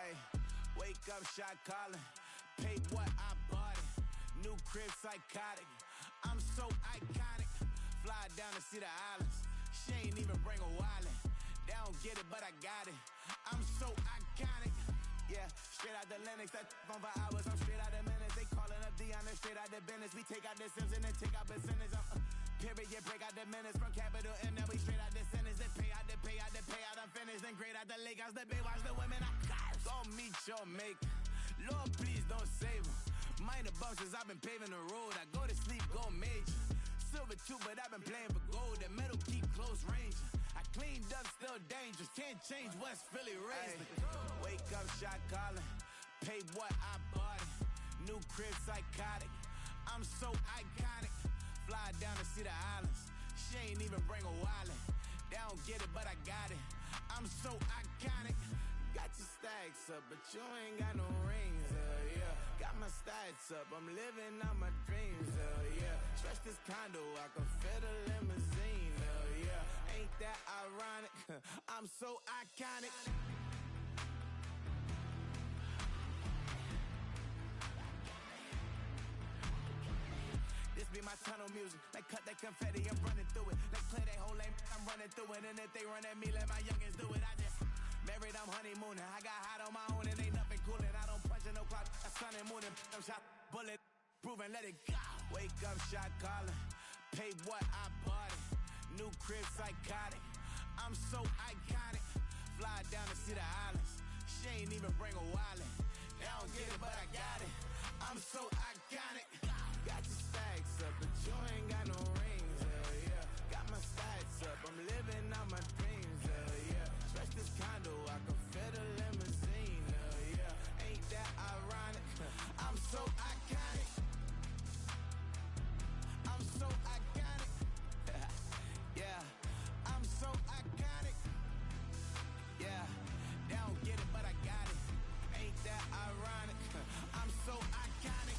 Hey, wake up, shot calling. Paid what I bought it. New crib, psychotic. I'm so iconic. Fly down to see the islands. She ain't even bring a wallet. They don't get it, but I got it. I'm so iconic. Yeah, straight out the Linux. That phone for hours. I'm straight out the minutes. They calling up Dion. They're straight out the business. We take out the Sims and then take out percentage. Period, break out the minutes from capital M. Now we straight out the sentence. They pay out the pay out the pay out. I'm finished. Then grade out the Lakers. The Bay watch the women. I gon' meet your maker. Lord, please don't save them. Minor bumps as I've been paving the road. I go to sleep, go major. Silver too, but I've been playing for gold. The metal keep close range. I cleaned up, still dangerous. Can't change West Philly raised. Wake up, shot calling. Pay what I bought it. New crib, psychotic. I'm so iconic. Fly down to see the islands. She ain't even bring a wallet. They don't get it, but I got it. I'm so iconic. Got your stacks up, but you ain't got no rings, yeah. Got my stats up, I'm living out my dreams, yeah. Stretch this condo, I can fit a limousine, yeah. Ain't that ironic? I'm so iconic. This be my tunnel music. They cut that confetti, I'm running through it. They clear that whole lane, I'm running through it. And if they run at me, let my youngins do it. I just married, I'm honeymooning. I got hot on my own and ain't nothing coolin'. I don't punch in no clock, a sun and moon. I'm shot, bullet, proven, let it go. Wake up, shot calling. Pay what I bought it. New crib, psychotic. I'm so iconic. Fly down to see the islands. She ain't even bring a wallet. They don't get it, but I got it. I'm so iconic. Got your stacks up, but you ain't got no rings, yeah. Got my stats up, I'm living out my dreams, yeah. Stretch this condo, I can fit a limousine, yeah. Ain't that ironic? I'm so iconic. I'm so iconic. Yeah, I'm so iconic. Yeah, they don't get it, but I got it. Ain't that ironic? I'm so iconic.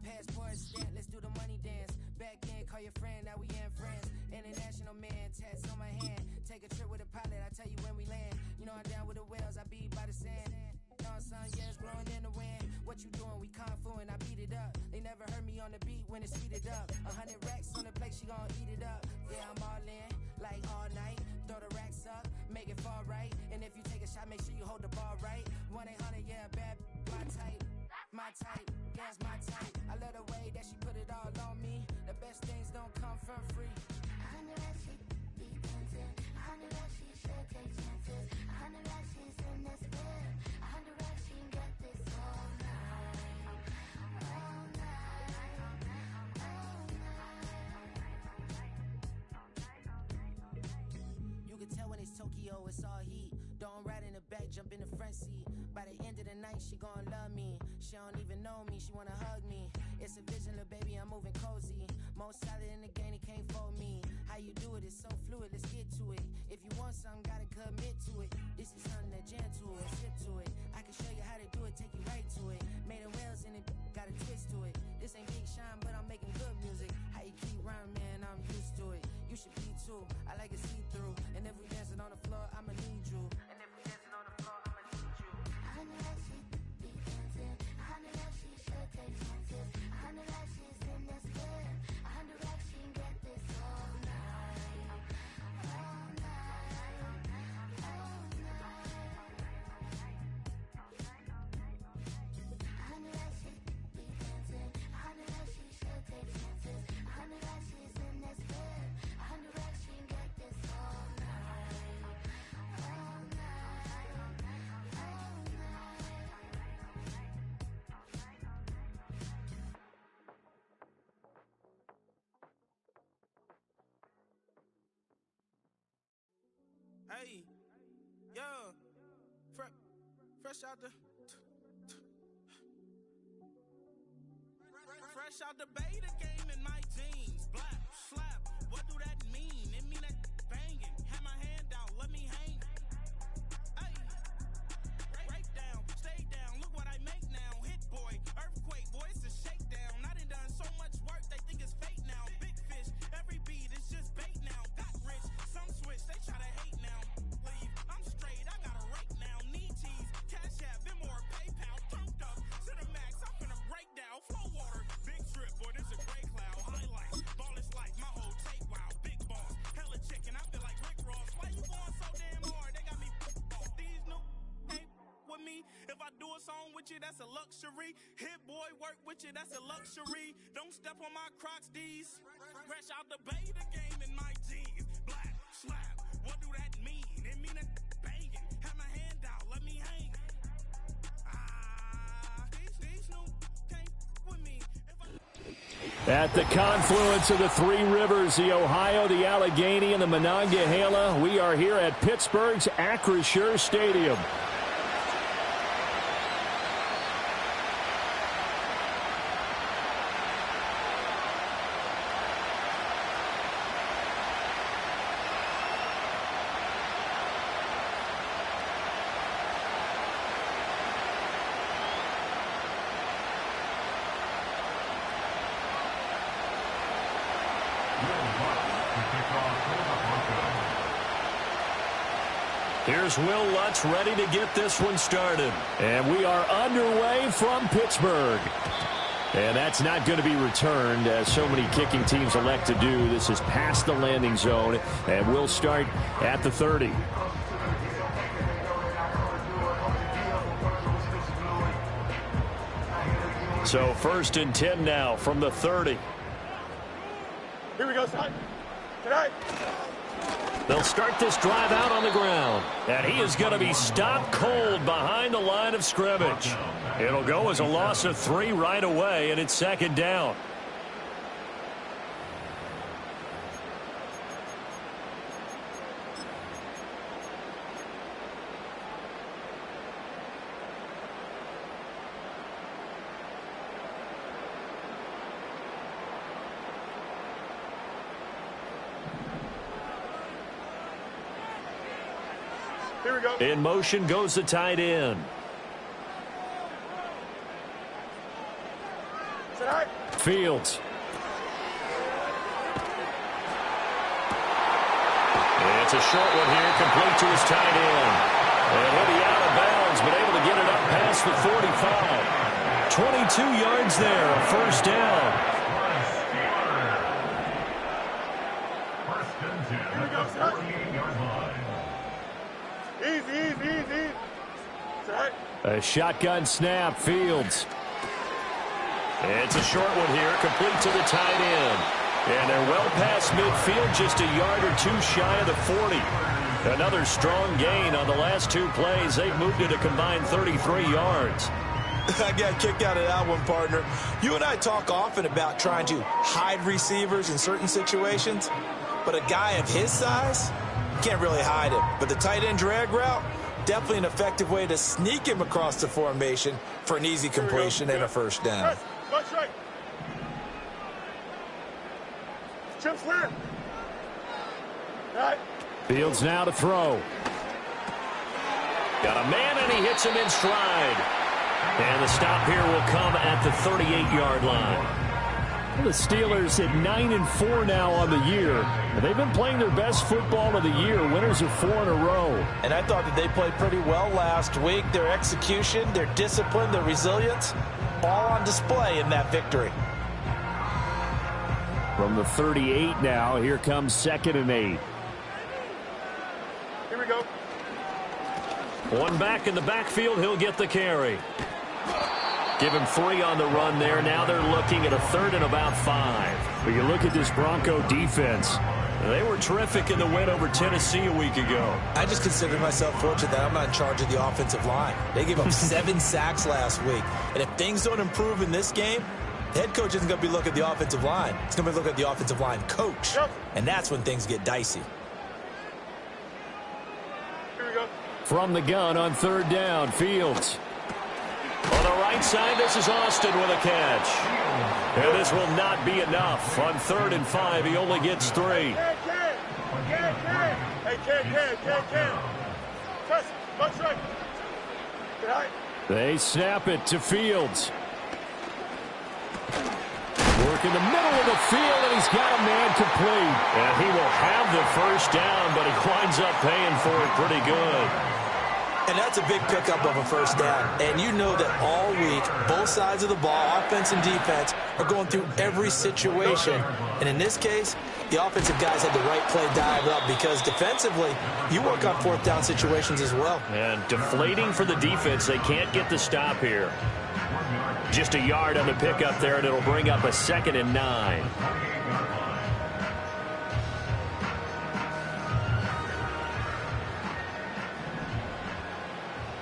Passport stamp, let's do the money dance. Back in, call your friend, now we in France. International man, tats on my hand. Take a trip with a pilot, I tell you when we land. You know I'm down with the whales, I be by the sand. On sun, yeah, it's blowing in the wind. What you doing? We kung fu and I beat it up. They never heard me on the beat when it's speeded up. 100 racks on the plate, she gon' eat it up. Yeah, I'm all in, like all night. Throw the racks up, make it fall right. And if you take a shot, make sure you hold the ball right. 1-800, yeah, bad, my type. My type, yeah, it's my type. I love the way that she put it all on me. The best things don't come from free. 100 racks, she be dancing. 100 racks, she should take chances. 100 racks, she's in this bed. 100 racks, she can get this all night. All night. All night. You can tell when it's Tokyo, it's all heat. Don't ride in the back, jump in the front seat. By the end of the night, she gon' love me. She don't even know me, she wanna hug me. It's a vision, little baby, I'm moving cozy. Most solid in the game, it can't fold me. How you do it, it's so fluid, let's get to it. If you want something, gotta commit to it. This is something that jam to it, sip to it. I can show you how to do it, take you right to it. Made of whales in it, got a twist to it. This ain't Big Shine, but I'm making good music. How you keep rhyming, man, I'm used to it. You should be too, I like it see-through. And if we dancing on the floor, I'ma need you. And if we dancing on the floor, I'ma need you. 100 racks, she be dancing. 100 racks, she should take chances. 100 racks, she's in this bed. 100 racks, she can get this all night. All night. All night. 100 racks, she be dancing. 100 racks, she should take chances. 100 racks, she's in this bed. 100 racks, she can get this all night. All night. All Hey, yo, Fresh out the beta game in my jeans. Black, slap, what do that mean? It mean that banging. Have my hand out, let me hang. Hey, break down, stay down, look what I make now. Hit boy, earthquake, boy, it's a shakedown. I done so much work, they think it's fake now. Big fish, every beat is just bait now. Got rich, some switch, they try to hate now. Leave, I'm straight, I got a rake now. Need cheese, cash app, Venmo or PayPal. Turned up, to the max, I'm finna break down. Flow water, big trip, boy, this a gray cloud. Highlights, ball is life, my whole take, wow. Big balls, hella chicken, I feel like Rick Ross. Why you going so damn hard? They got me off. These new ain't with me. If I do a song with you, that's a luxury. Hit boy, work with you, that's a luxury. Don't step on my Crocs, D's. Fresh out the beta game in my jeans. Black, slap, what do that mean? It mean that banging. Have my hand out, let me hang. These new can't with me. At the confluence of the three rivers, the Ohio, the Allegheny, and the Monongahela, we are here at Pittsburgh's Acrisure Stadium. Here's Will Lutz ready to get this one started. And we are underway from Pittsburgh. And that's not going to be returned, as so many kicking teams elect to do. This is past the landing zone, and we'll start at the 30. So 1st and 10 now from the 30. Here we go, son. Tonight. They'll start this drive out on the ground. And he is going to be stopped cold behind the line of scrimmage. It'll go as a loss of 3 right away, and it's 2nd down. Here we go. In motion goes the tight end. Fields. It's a short one here, complete to his tight end. And he'll be out of bounds, but able to get it up past the 45. 22 yards there, a 1st down. First and 10 at the 48-yard line. Easy. A shotgun snap, Fields. It's a short one here, complete to the tight end. And they're well past midfield, just a yard or 2 shy of the 40. Another strong gain on the last 2 plays. They've moved it a combined 33 yards. I got kicked out of that one, partner. You and I talk often about trying to hide receivers in certain situations, but a guy of his size, you can't really hide him. But the tight end drag route, definitely an effective way to sneak him across the formation for an easy completion and a 1st down. That's right. Chip slam. Right. Fields now to throw. Got a man, and he hits him in stride. And the stop here will come at the 38-yard line. The Steelers at 9-4 now on the year. And they've been playing their best football of the year. Winners of 4 in a row. And I thought that they played pretty well last week. Their execution, their discipline, their resilience, all on display in that victory. From the 38 now, here comes 2nd and 8. Here we go. One back in the backfield, he'll get the carry. Give him 3 on the run there. Now they're looking at a 3rd and about 5. But you look at this Bronco defense. They were terrific in the win over Tennessee a week ago. I just consider myself fortunate that I'm not in charge of the offensive line. They gave up 7 sacks last week. And if things don't improve in this game, the head coach isn't going to be looking at the offensive line. He's going to be looking at the offensive line coach. And that's when things get dicey. Here we go. From the gun on third down, Fields. On the right side, this is Austin with a catch. And this will not be enough. On 3rd and 5, he only gets 3. Hey, Ken. Press, punch right. Get high. They snap it to Fields. Work in the middle of the field, and he's got a man complete. And he will have the first down, but he winds up paying for it pretty good. And that's a big pickup of a first down. And you know that all week, both sides of the ball, offense and defense, are going through every situation. And in this case, the offensive guys had the right play dialed up because defensively, you work on 4th down situations as well. And deflating for the defense. They can't get the stop here. Just a yard on the pickup there, and it'll bring up a 2nd and 9.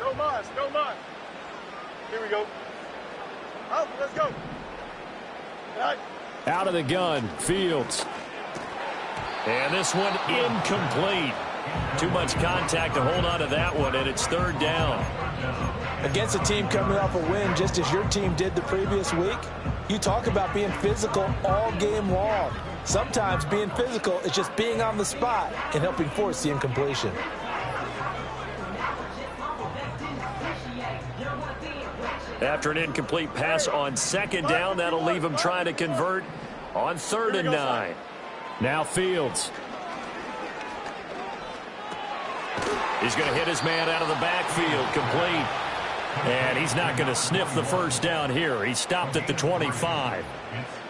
No mas. Here we go. Out, let's go. Right. Out of the gun, Fields. And this one incomplete. Too much contact to hold on to that one, and it's 3rd down. Against a team coming off a win, just as your team did the previous week, you talk about being physical all game long. Sometimes being physical is just being on the spot and helping force the incompletion. After an incomplete pass on 2nd down, that'll leave him trying to convert on 3rd and 9. Now Fields. He's going to hit his man out of the backfield, complete. And he's not going to sniff the first down here. He stopped at the 25.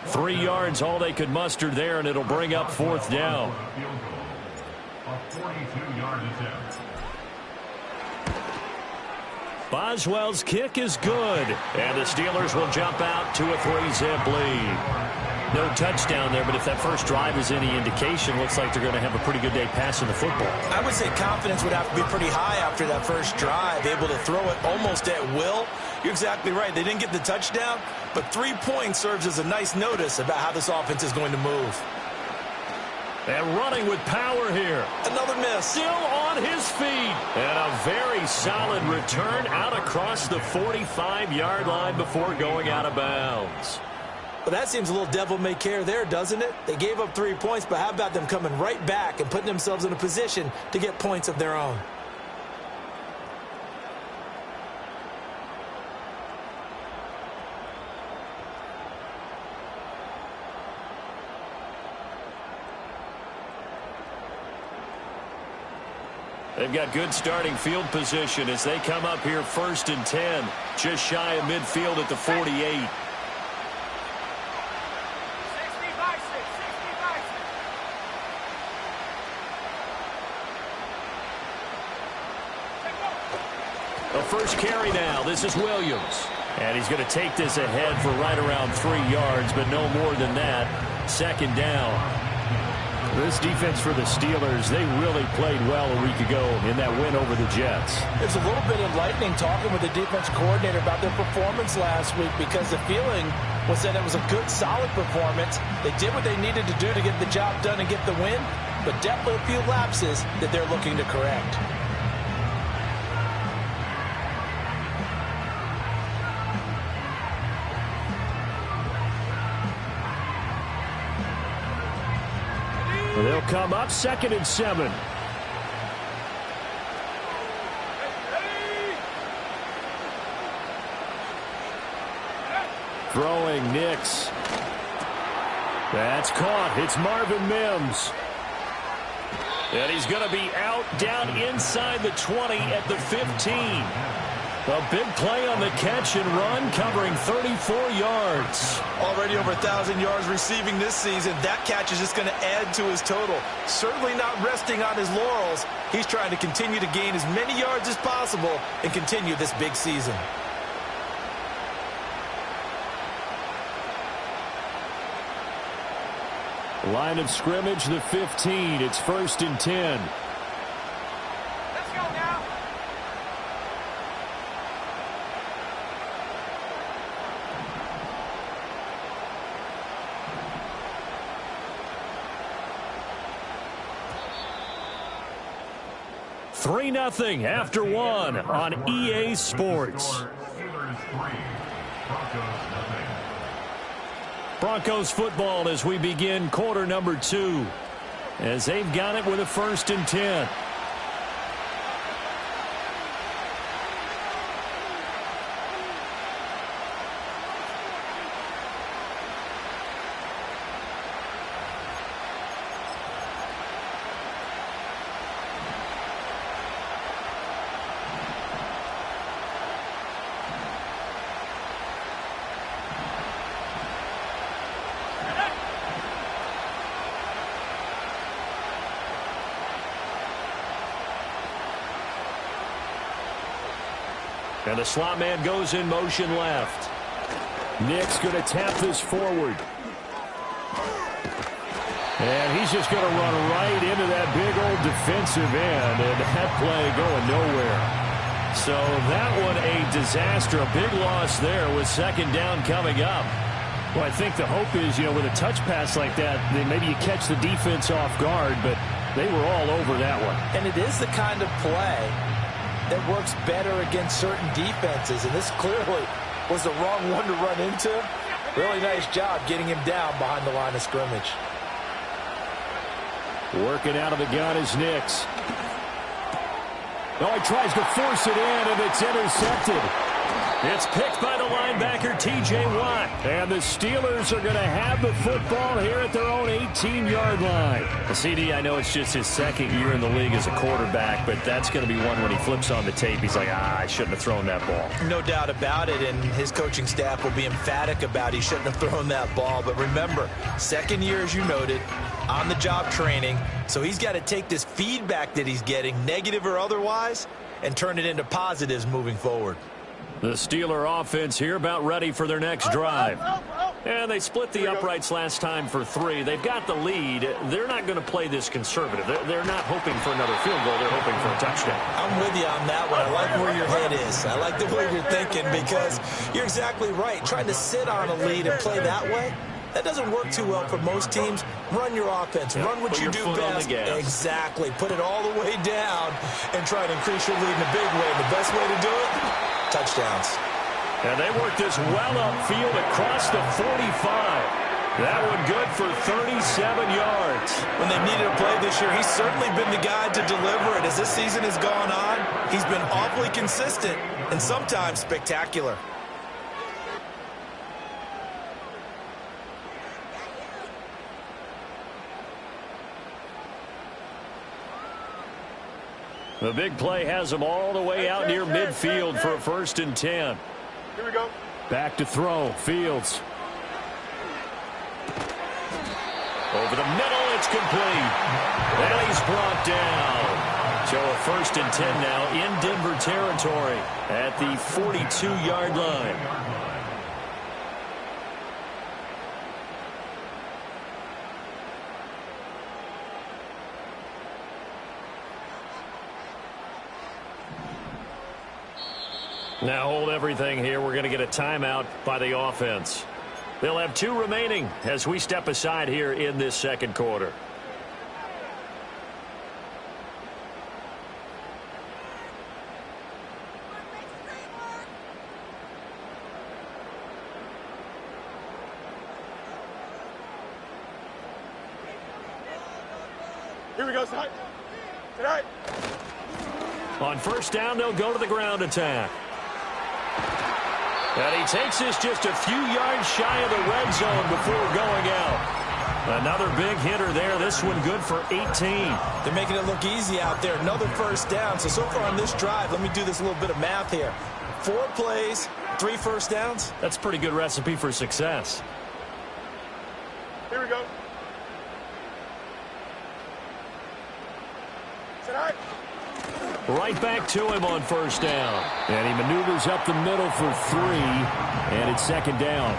3 yards, all they could muster there, and it'll bring up 4th down. A 42-yard attempt. Boswell's kick is good, and the Steelers will jump out to a 3-zip lead. No touchdown there, but if that first drive is any indication, looks like they're going to have a pretty good day passing the football. I would say confidence would have to be pretty high after that first drive, able to throw it almost at will. You're exactly right. They didn't get the touchdown, but 3 points serves as a nice notice about how this offense is going to move. And running with power here. Another miss. Still on his feet. And a very solid return out across the 45-yard line before going out of bounds. Well, that seems a little devil-may-care there, doesn't it? They gave up 3 points, but how about them coming right back and putting themselves in a position to get points of their own? They've got good starting field position as they come up here 1st and 10. Just shy of midfield at the 48. A first carry now. This is Williams. And he's going to take this ahead for right around 3 yards, but no more than that. 2nd down. This defense for the Steelers, they really played well a week ago in that win over the Jets. It's a little bit enlightening talking with the defense coordinator about their performance last week because the feeling was that it was a good, solid performance. They did what they needed to do to get the job done and get the win, but definitely a few lapses that they're looking to correct. They'll come up 2nd and 7. Throwing Nix. That's caught. It's Marvin Mims. And he's going to be out down inside the 20 at the 15. A big play on the catch and run, covering 34 yards. Already over 1,000 yards receiving this season. That catch is just going to add to his total. Certainly not resting on his laurels. He's trying to continue to gain as many yards as possible and continue this big season. Line of scrimmage, the 15. It's 1st and 10. Let's go now. 3-0 after one on EA Sports. Broncos football as we begin quarter number 2, as they've got it with a 1st and 10. And the slot man goes in motion left. Nick's going to tap this forward. And he's just going to run right into that big old defensive end, and that play going nowhere. So that one a disaster, a big loss there with 2nd down coming up. Well, I think the hope is, with a touch pass like that, then maybe you catch the defense off guard, but they were all over that one. And it is the kind of play that works better against certain defenses, and this clearly was the wrong one to run into. Really nice job getting him down behind the line of scrimmage. Working out of the gun is Nix. Oh, he tries to force it in, and it's intercepted. It's picked by the linebacker, T.J. Watt. And the Steelers are going to have the football here at their own 18-yard line. Well, CD, I know it's just his 2nd year in the league as a quarterback, but that's going to be one when he flips on the tape. He's like, I shouldn't have thrown that ball. No doubt about it, and his coaching staff will be emphatic about he shouldn't have thrown that ball. But remember, 2nd year, as you noted, on-the-job training. So he's got to take this feedback that he's getting, negative or otherwise, and turn it into positives moving forward. The Steeler offense here about ready for their next drive. And they split the uprights last time for 3. They've got the lead. They're not going to play this conservative. They're not hoping for another field goal. They're hoping for a touchdown. I'm with you on that one. I like where your head is. I like the way you're thinking, because you're exactly right. Trying to sit on a lead and play that way, that doesn't work too well for most teams. Run your offense. Run what you do best. Exactly. Put it all the way down and try to increase your lead in a big way. And the best way to do it, touchdowns. And they work this well upfield across the 45. That one good for 37 yards. When they needed a play this year, he's certainly been the guy to deliver it. As this season has gone on, he's been awfully consistent and sometimes spectacular. The big play has them all the way out near midfield for a 1st and 10. Here we go. Back to throw. Fields. Over the middle, it's complete. And he's brought down. So a 1st and 10 now in Denver territory at the 42-yard line. Now hold everything here. We're going to get a timeout by the offense. They'll have 2 remaining as we step aside here in this 2nd quarter. Here we go, tonight. Tonight. On 1st down, they'll go to the ground attack. And he takes this just a few yards shy of the red zone before going out. Another big hitter there. This one good for 18. They're making it look easy out there. Another 1st down. So far on this drive, let me do this little bit of math here. 4 plays, 3 1st downs. That's a pretty good recipe for success. Here we go. Tonight. Right back to him on 1st down. And he maneuvers up the middle for 3. And it's 2nd down.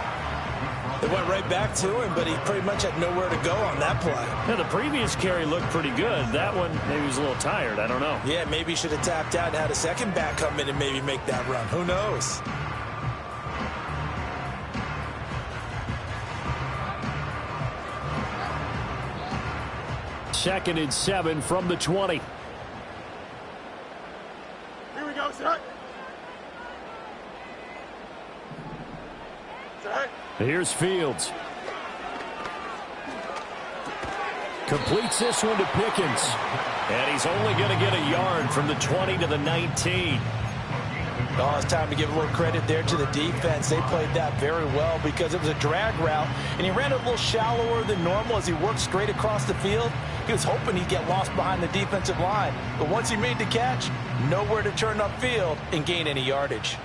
They went right back to him, but he pretty much had nowhere to go on that play. Yeah, the previous carry looked pretty good. That one, maybe he was a little tired. I don't know. Yeah, maybe he should have tapped out and had a second back come in and maybe make that run. Who knows? Second and 7 from the 20. Here's Fields. Completes this one to Pickens. And he's only going to get a yard from the 20 to the 19. Oh, it's time to give a little credit there to the defense. They played that very well because it was a drag route, and he ran a little shallower than normal as he worked straight across the field. He was hoping he'd get lost behind the defensive line, but once he made the catch, nowhere to turn upfield and gain any yardage.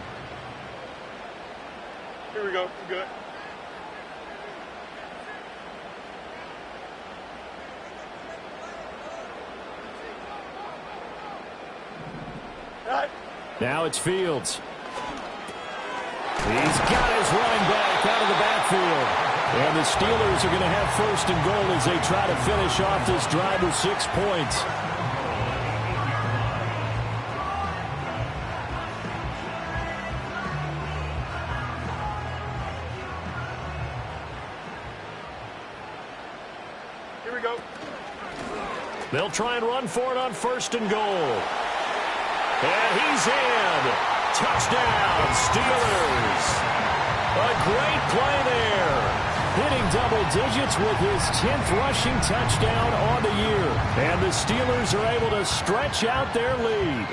Here we go. We're good. Now it's Fields. He's got his running back out of the backfield. And the Steelers are going to have first and goal as they try to finish off this drive with 6 points. Here we go. They'll try and run for it on first and goal. And he's in. Touchdown, Steelers. A great play there. Hitting double digits with his 10th rushing touchdown on the year. And the Steelers are able to stretch out their lead.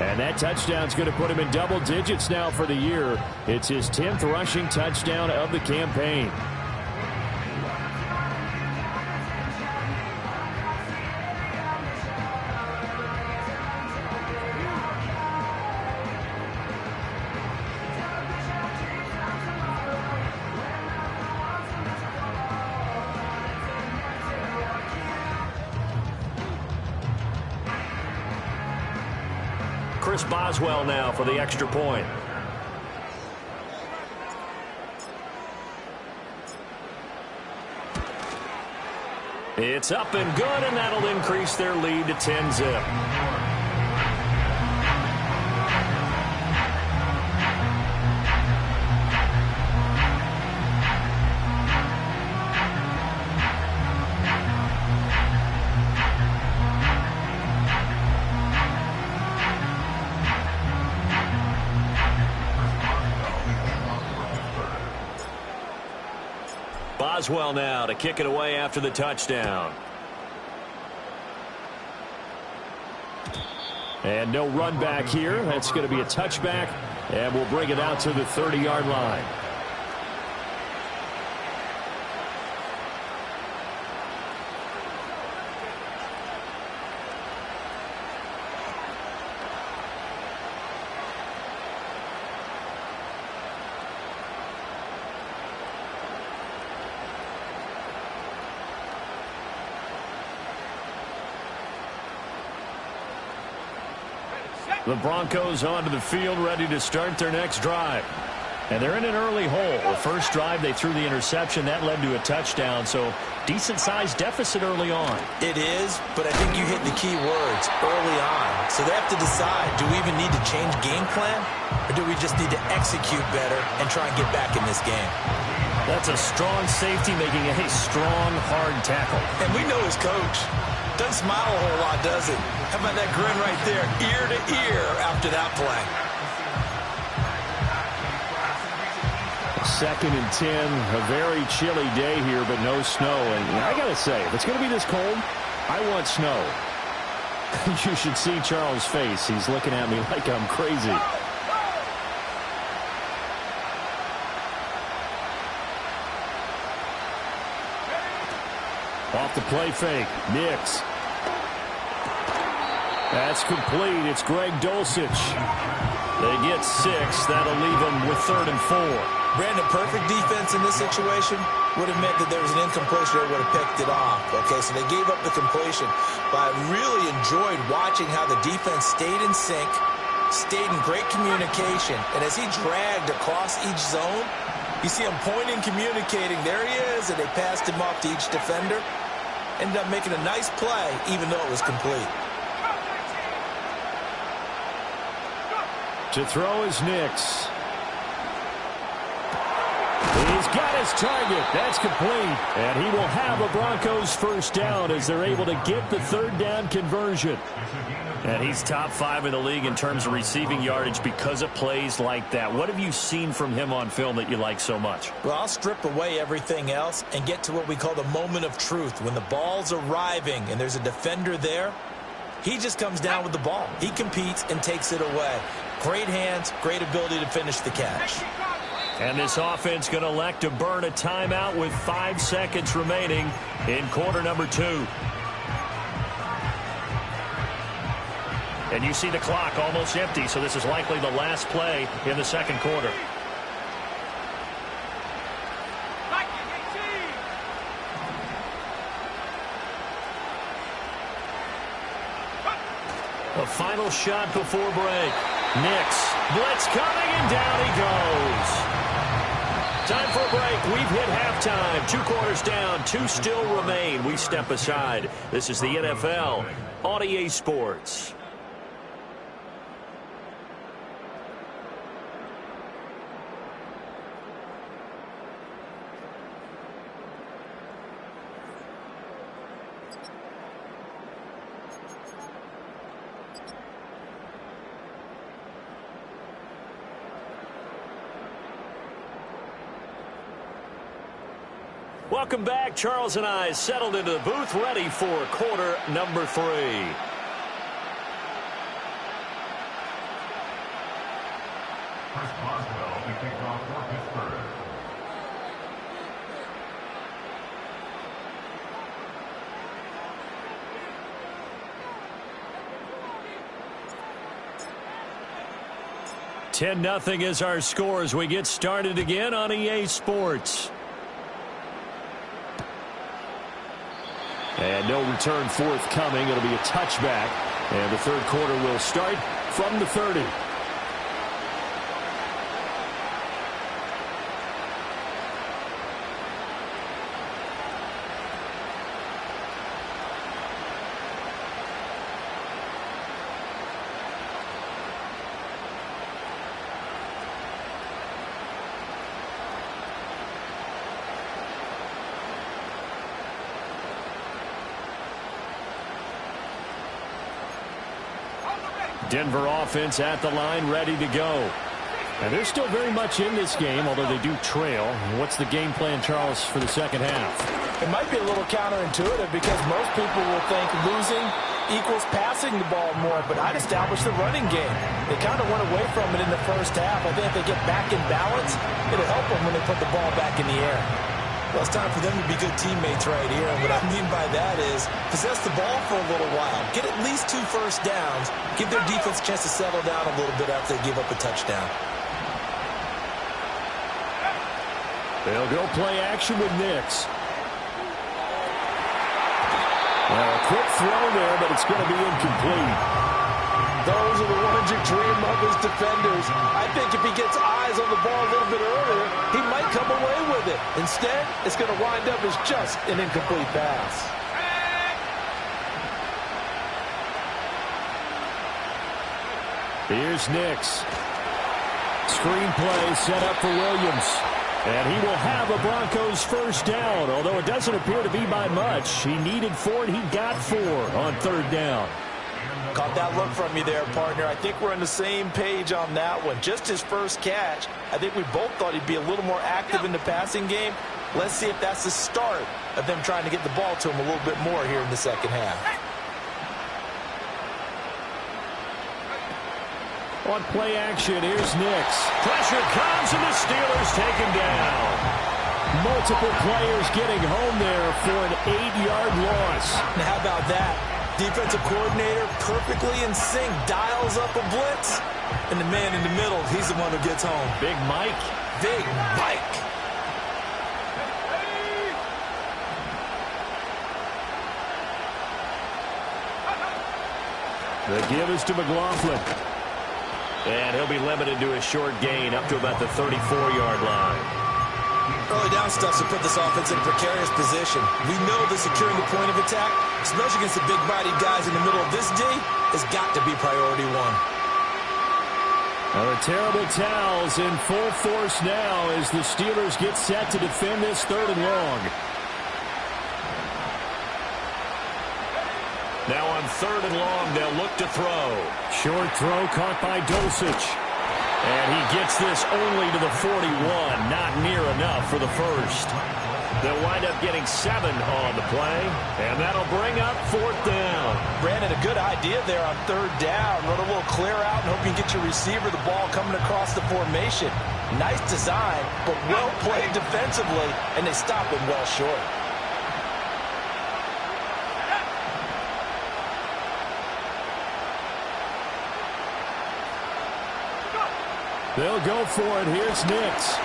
And that touchdown's going to put him in double digits now for the year. It's his 10th rushing touchdown of the campaign. Chris Boswell now for the extra point. It's up and good, and that'll increase their lead to 10-zip. Boswell now to kick it away after the touchdown. And no run back here. That's going to be a touchback, and we'll bring it out to the 30-yard line. The Broncos onto the field, ready to start their next drive. And they're in an early hole. The first drive, they threw the interception. That led to a touchdown, so decent-sized deficit early on. It is, but I think you hit the key words, early on. So they have to decide, do we even need to change game plan, or do we just need to execute better and try and get back in this game? That's a strong safety making a strong, hard tackle. And we know his coach. Doesn't smile a whole lot, does it? How about that grin right there, ear to ear after that play? 2nd and 10, a very chilly day here, but no snow. And I got to say, if it's going to be this cold, I want snow. You should see Charles' face. He's looking at me like I'm crazy. Off the play fake. Nix. That's complete. It's Greg Dulcich. They get 6. That'll leave them with 3rd and 4. Brandon, perfect defense in this situation would have meant that there was an incompletion. They would have picked it off. Okay, so they gave up the completion. But I really enjoyed watching how the defense stayed in sync, stayed in great communication. And as he dragged across each zone, you see him pointing, communicating. There he is, and they passed him off to each defender. Ended up making a nice play, even though it was complete. To throw is Nix. He's got his target. That's complete. And he will have a Broncos first down as they're able to get the third down conversion. And he's top 5 in the league in terms of receiving yardage because of plays like that. What have you seen from him on film that you like so much? Well, I'll strip away everything else and get to what we call the moment of truth. When the ball's arriving and there's a defender there, he just comes down with the ball. He competes and takes it away. Great hands, great ability to finish the catch. And this offense going to elect to burn a timeout with 5 seconds remaining in quarter number 2. And you see the clock almost empty, so this is likely the last play in the second quarter. The final shot before break. Nix. Blitz coming, and down he goes. Time for a break. We've hit halftime. 2 quarters down. 2 still remain. We step aside. This is the NFL on EA Sports. Welcome back. Charles and I settled into the booth, ready for quarter number 3. Chris Boswell to kick off for Pittsburgh. $10-0 is our score as we get started again on EA Sports. And no return forthcoming. It'll be a touchback. And the third quarter will start from the 30. Denver offense at the line, ready to go. And they're still very much in this game, although they do trail. What's the game plan, Charles, for the second half? It might be a little counterintuitive because most people will think losing equals passing the ball more, but I'd establish the running game. They kind of went away from it in the first half. I think if they get back in balance, it'll help them when they put the ball back in the air. Well, it's time for them to be good teammates right here. And what I mean by that is possess the ball for a little while. Get at least 2 first downs. Give their defense a chance to settle down a little bit after they give up a touchdown. They'll go play action with Nix. Well, a quick throw there, but it's going to be incomplete. Those are the ones you dream of as defenders. I think if he gets eyes on the ball a little bit earlier, he might come away with it. Instead, it's going to wind up as just an incomplete pass. Here's Nix. Screenplay set up for Williams. And he will have a Broncos first down, although it doesn't appear to be by much. He needed 4, and he got 4 on third down. Caught that look from you there, partner. I think we're on the same page on that one. Just his first catch. I think we both thought he'd be a little more active in the passing game. Let's see if that's the start of them trying to get the ball to him a little bit more here in the second half. On play action, here's Nix. Pressure comes, and the Steelers take him down. Multiple players getting home there for an 8-yard loss. Now, how about that? Defensive coordinator perfectly in sync, dials up a blitz, and the man in the middle, he's the one who gets home. Big Mike. Big Mike. The give is to McLaughlin. And he'll be limited to a short gain up to about the 34-yard line. Early down stuff to put this offense in a precarious position. We know that securing the point of attack, especially against the big-bodied guys in the middle of this D, has got to be priority 1. The terrible towels in full force now as the Steelers get set to defend this 3rd and long. Now on 3rd and long, they'll look to throw. Short throw caught by Dulcich. And he gets this only to the 41, not near enough for the first. They'll wind up getting 7 on the play, and that'll bring up 4th down. Brandon, a good idea there on 3rd down. Run a little clear out and hope you can get your receiver the ball coming across the formation. Nice design, but well played defensively, and they stop him well short. They'll go for it. Here's Nix.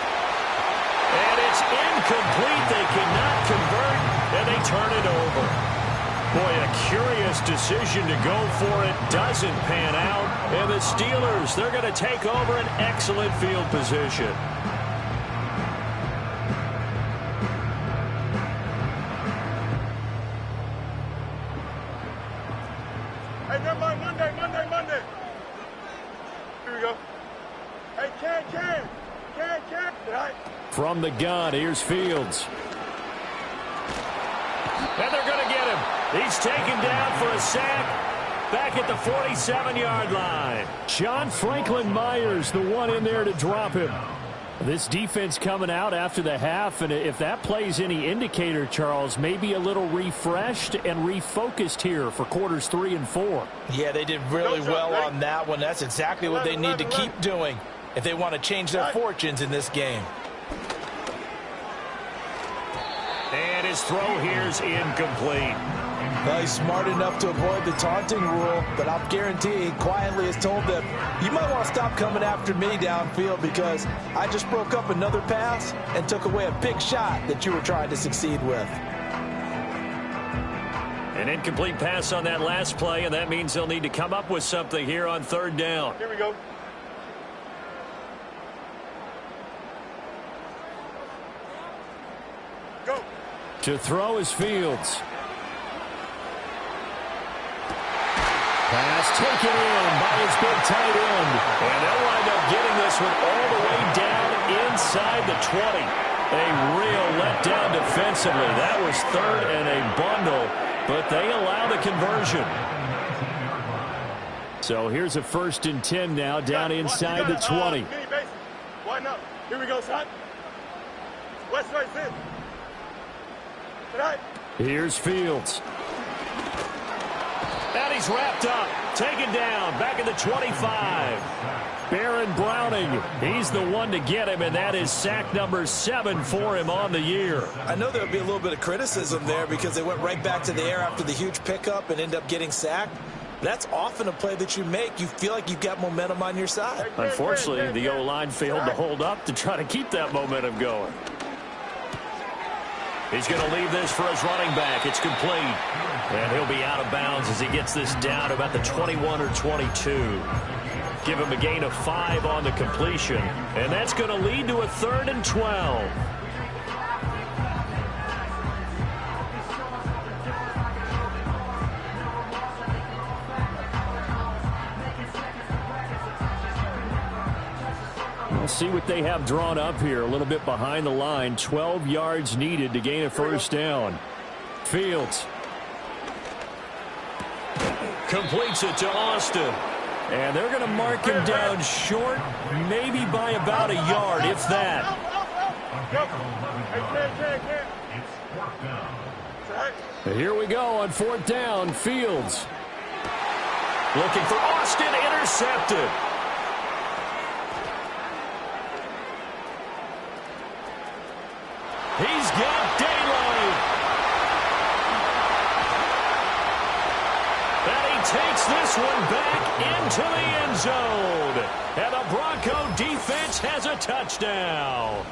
And it's incomplete. They cannot convert, and they turn it over. Boy, a curious decision to go for it. Doesn't pan out. And the Steelers, they're going to take over an excellent field position. Hey, never mind. Monday. Here we go. Hey, Can. Tonight. From the gun, here's Fields. And they're going to get him. He's taken down for a sack back at the 47-yard line. John Franklin Myers, the one in there to drop him. This defense coming out after the half, and if that plays any indicator, Charles, maybe a little refreshed and refocused here for quarters 3 and 4. Yeah, they did really well on that one. That's exactly what they need to keep doing if they want to change their fortunes in this game. And his throw here's incomplete. Well, he's smart enough to avoid the taunting rule, but I'll guarantee he quietly has told them, you might want to stop coming after me downfield because I just broke up another pass and took away a big shot that you were trying to succeed with. An incomplete pass on that last play, and that means they'll need to come up with something here on 3rd down. Here we go. Go. To throw is Fields. Pass taken in by his big tight end. And they'll wind up getting this one all the way down inside the 20. A real letdown defensively. That was 3rd and a bundle, but they allow the conversion. So here's a 1st and 10 now down inside the 20. Mini bases. Widen up. Here we go, son. West right in. Tonight. Here's Fields. And he's wrapped up, taken down, back at the 25. Baron Browning, he's the one to get him, and that is sack number 7 for him on the year. I know there'll be a little bit of criticism there because they went right back to the air after the huge pickup and end up getting sacked. That's often a play that you make. You feel like you've got momentum on your side. Unfortunately, the O-line failed to hold up to try to keep that momentum going. He's going to leave this for his running back. It's complete. And he'll be out of bounds as he gets this down to about the 21 or 22. Give him a gain of 5 on the completion. And that's going to lead to a 3rd and 12. We'll see what they have drawn up here. A little bit behind the line. 12 yards needed to gain a 1st down. Fields completes it to Austin. And they're going to mark him down short, maybe by about a yard, if that. Here we go on 4th down. Fields looking for Austin, intercepted. He's got daylight. And he takes this one back into the end zone. And the Bronco defense has a touchdown.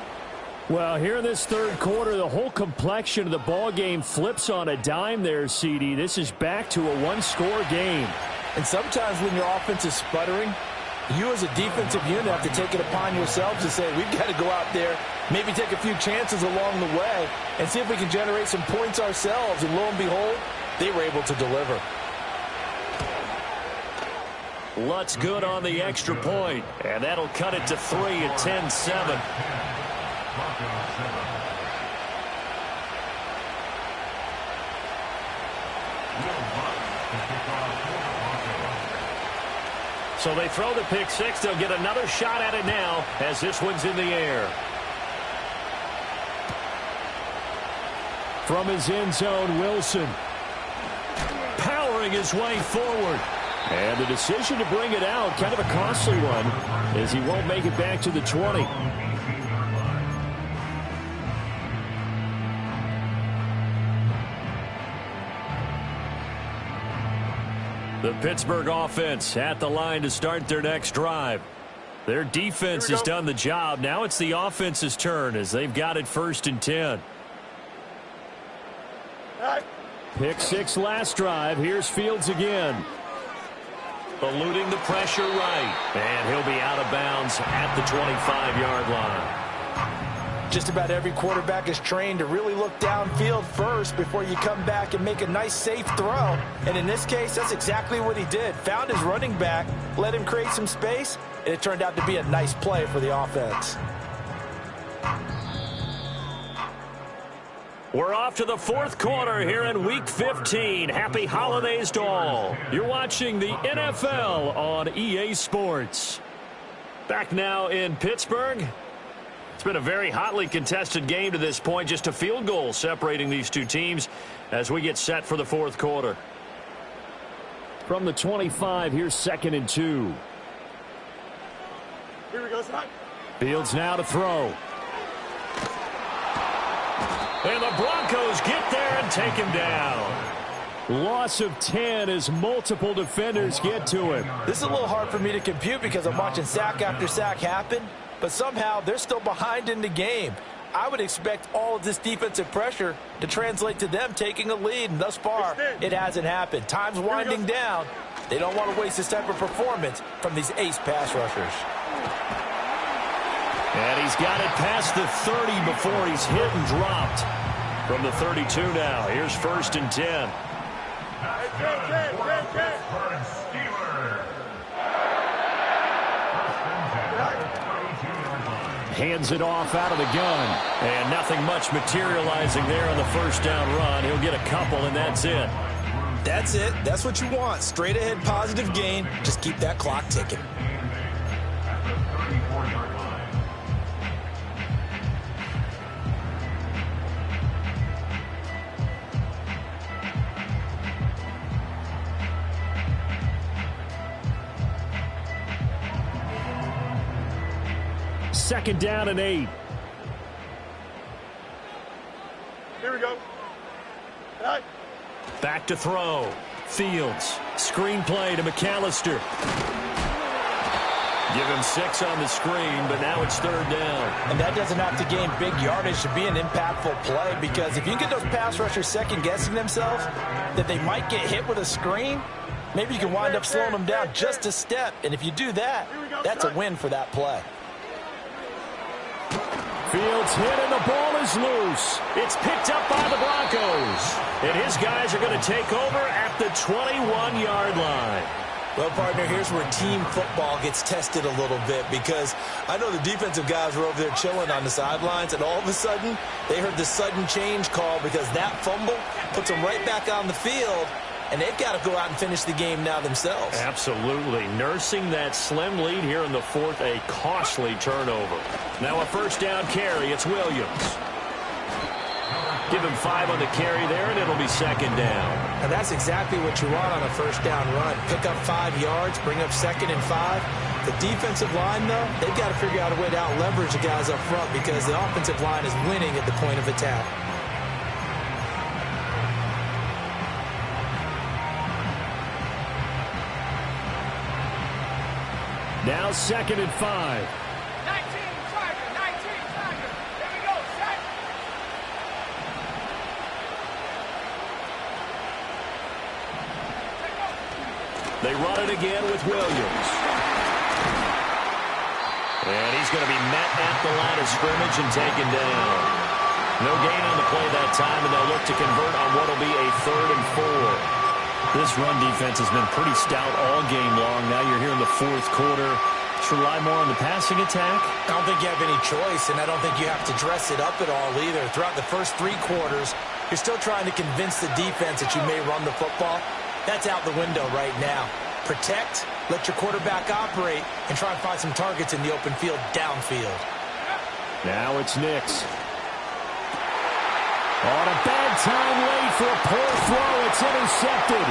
Well, here in this 3rd quarter, the whole complexion of the ball game flips on a dime there, CD. This is back to a 1-score game. And sometimes when your offense is sputtering, you as a defensive unit have to take it upon yourselves to say, we've got to go out there, maybe take a few chances along the way, and see if we can generate some points ourselves. And lo and behold, they were able to deliver. Lutz good on the extra point, and that'll cut it to 3 at 10-7. So they throw the pick six. They'll get another shot at it now as this one's in the air. From his end zone, Wilson powering his way forward. And the decision to bring it out, kind of a costly one, as he won't make it back to the 20. The Pittsburgh offense at the line to start their next drive. Their defense has done the job. Now it's the offense's turn as they've got it 1st and 10. Pick six last drive. Here's Fields again. Eluding the pressure right. And he'll be out of bounds at the 25-yard line. Just about every quarterback is trained to really look downfield first before you come back and make a nice, safe throw. And in this case, that's exactly what he did. Found his running back, let him create some space, and it turned out to be a nice play for the offense. We're off to the 4th quarter here in Week 15. Happy holidays to all. You're watching the NFL on EA Sports. Back now in Pittsburgh. It's been a very hotly contested game to this point. Just a field goal separating these two teams as we get set for the 4th quarter. From the 25, here's 2nd and 2. Here we go, son. Fields now to throw. And the Broncos get there and take him down. Loss of 10 as multiple defenders get to him. This is a little hard for me to compute because I'm watching sack after sack happen, but somehow they're still behind in the game. I would expect all of this defensive pressure to translate to them taking a lead, and thus far, it hasn't happened. Time's winding down. They don't want to waste this type of performance from these ace pass rushers. And he's got it past the 30 before he's hit and dropped. From the 32 now, here's 1st and 10. Hands it off out of the gun. And nothing much materializing there on the 1st down run. He'll get a couple, and that's it. That's it. That's what you want. Straight ahead positive gain. Just keep that clock ticking. Second down and 8. Here we go. Right. Back to throw. Fields. Screen play to McAllister. Give him 6 on the screen, but now it's 3rd down. And that doesn't have to gain big yardage to be an impactful play, because if you can get those pass rushers second-guessing themselves that they might get hit with a screen, maybe you can wind up slowing them down just a step. And if you do that, that's a win for that play. Fields hit and the ball is loose. It's picked up by the Broncos. And his guys are going to take over at the 21-yard line. Well, partner, here's where team football gets tested a little bit, because I know the defensive guys were over there chilling on the sidelines, and all of a sudden they heard the sudden change call because that fumble puts them right back on the field. And they've got to go out and finish the game now themselves. Absolutely. Nursing that slim lead here in the 4th, a costly turnover. Now a 1st down carry. It's Williams. Give him 5 on the carry there, and it'll be 2nd down. And that's exactly what you want on a 1st down run. Pick up 5 yards, bring up 2nd and 5. The defensive line, though, they've got to figure out a way to out-leverage the guys up front, because the offensive line is winning at the point of attack. Now 2nd and 5. 19, Tiger, 19, Tiger. Here we go, set. They run it again with Williams. And he's going to be met at the line of scrimmage and taken down. No gain on the play that time, and they'll look to convert on what will be a 3rd and 4. This run defense has been pretty stout all game long. Now you're here in the fourth quarter. Should rely more on the passing attack? I don't think you have any choice, and I don't think you have to dress it up at all either. Throughout the first 3 quarters, you're still trying to convince the defense that you may run the football. That's out the window right now. Protect, let your quarterback operate, and try and find some targets in the open field downfield. Now it's Nix. On a bad time late for a poor throw. It's intercepted.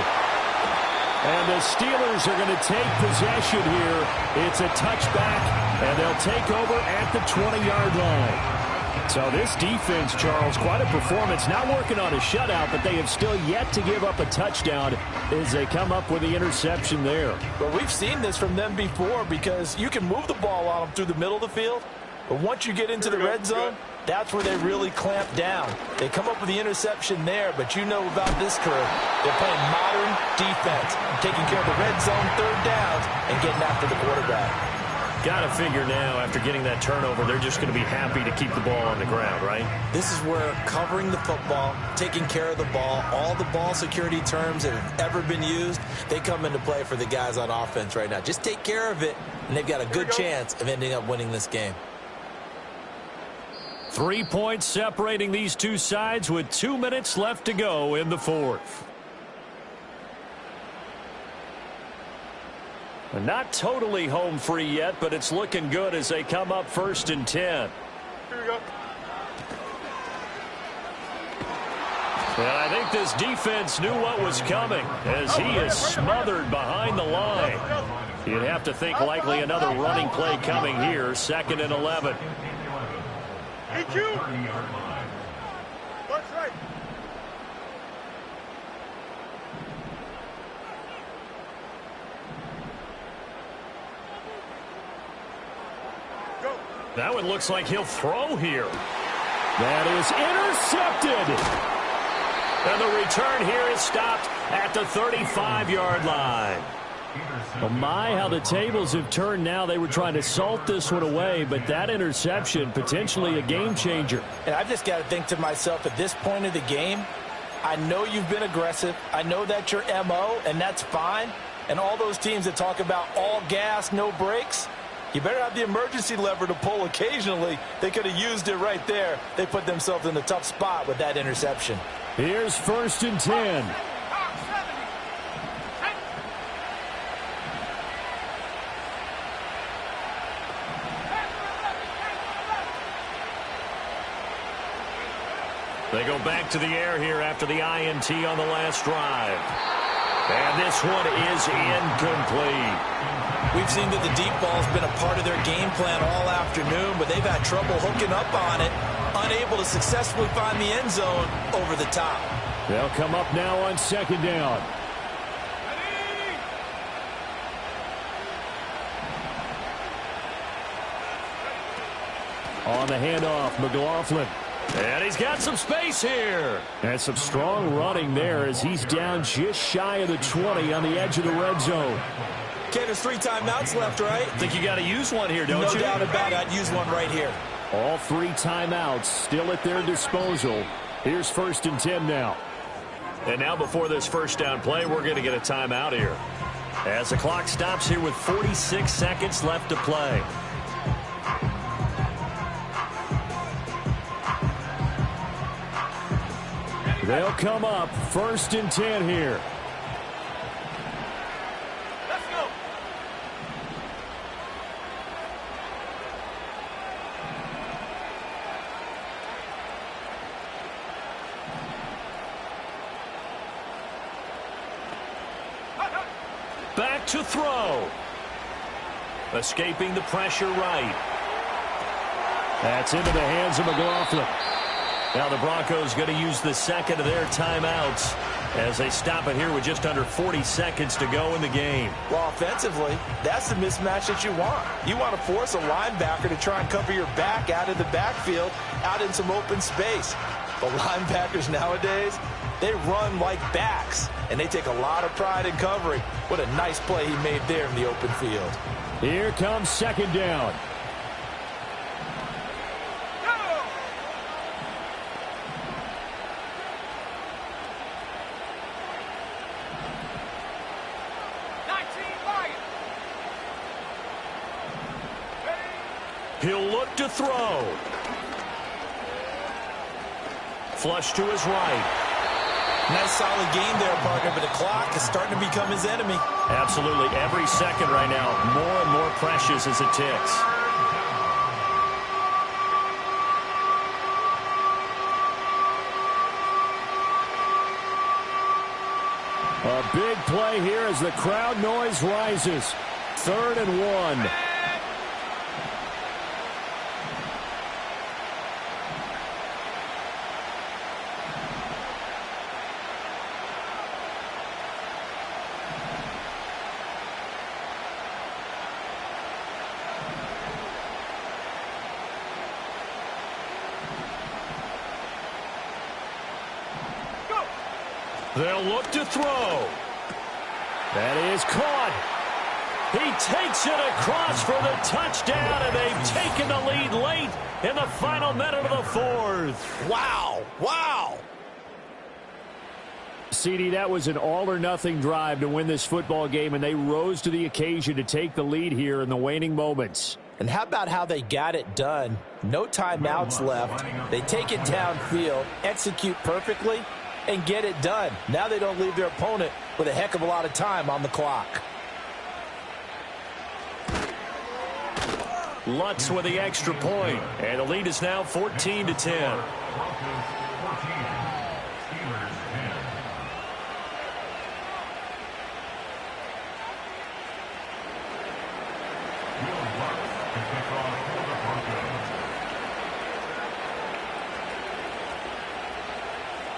And the Steelers are going to take possession here. It's a touchback, and they'll take over at the 20-yard line. So this defense, Charles, quite a performance. Not working on a shutout, but they have still yet to give up a touchdown as they come up with the interception there. Well, we've seen this from them before because you can move the ball on them through the middle of the field, but once you get into the red zone, that's where they really clamp down. They come up with the interception there, but you know about this crew. They're playing modern defense, taking care of the red zone, third downs, and getting after the quarterback. Got to figure now, after getting that turnover, they're just going to be happy to keep the ball on the ground, right? This is where covering the football, taking care of the ball, all the ball security terms that have ever been used, they come into play for the guys on offense right now. Just take care of it, and they've got a good chance of ending up winning this game. 3 points separating these two sides with 2 minutes left to go in the fourth. And not totally home free yet, but it's looking good as they come up 1st and 10. Here we go. And I think this defense knew what was coming as he is smothered behind the line. You'd have to think likely another running play coming here, 2nd and 11. EQ! Watch right. Go. That one looks like he'll throw here. That is intercepted. And the return here is stopped at the 35-yard line. Oh my, how the tables have turned now. They were trying to salt this one away, but that interception, potentially a game changer. And I've just got to think to myself, at this point of the game, I know you've been aggressive. I know that's your MO, and that's fine. And all those teams that talk about all gas, no brakes, you better have the emergency lever to pull occasionally. They could have used it right there. They put themselves in a tough spot with that interception. Here's 1st and 10. They go back to the air here after the INT on the last drive. And this one is incomplete. We've seen that the deep ball's been a part of their game plan all afternoon, but they've had trouble hooking up on it, unable to successfully find the end zone over the top. They'll come up now on 2nd down. On the handoff, McLaughlin. And he's got some space here. And some strong running there as he's down just shy of the 20 on the edge of the red zone. Okay, there's 3 timeouts left, right? I think you got to use one here, don't you? No doubt about it. I'd use one right here. All 3 timeouts still at their disposal. Here's 1st and 10 now. And now before this first down play, we're going to get a timeout here. As the clock stops here with 46 seconds left to play. They'll come up 1st and 10 here. Let's go. Back to throw. Escaping the pressure right. That's into the hands of McLaughlin. Now the Broncos going to use the 2nd of their timeouts as they stop it here with just under 40 seconds to go in the game. Well, offensively, that's the mismatch that you want. You want to force a linebacker to try and cover your back out of the backfield, out in some open space. But linebackers nowadays, they run like backs, and they take a lot of pride in covering. What a nice play he made there in the open field. Here comes 2nd down. He'll look to throw. Flush to his right. Nice solid game there, partner, but the clock is starting to become his enemy. Absolutely. Every second right now, more and more precious as it ticks. A big play here as the crowd noise rises. 3rd and 1. They'll look to throw. That is caught. He takes it across for the touchdown, and they've taken the lead late in the final minute of the 4th. Wow. Wow. CD, that was an all-or-nothing drive to win this football game, and they rose to the occasion to take the lead here in the waning moments. And how about how they got it done? No timeouts left. They take it downfield, execute perfectly, and get it done. Now they don't leave their opponent with a heck of a lot of time on the clock. Lutz with the extra point, and the lead is now 14-10.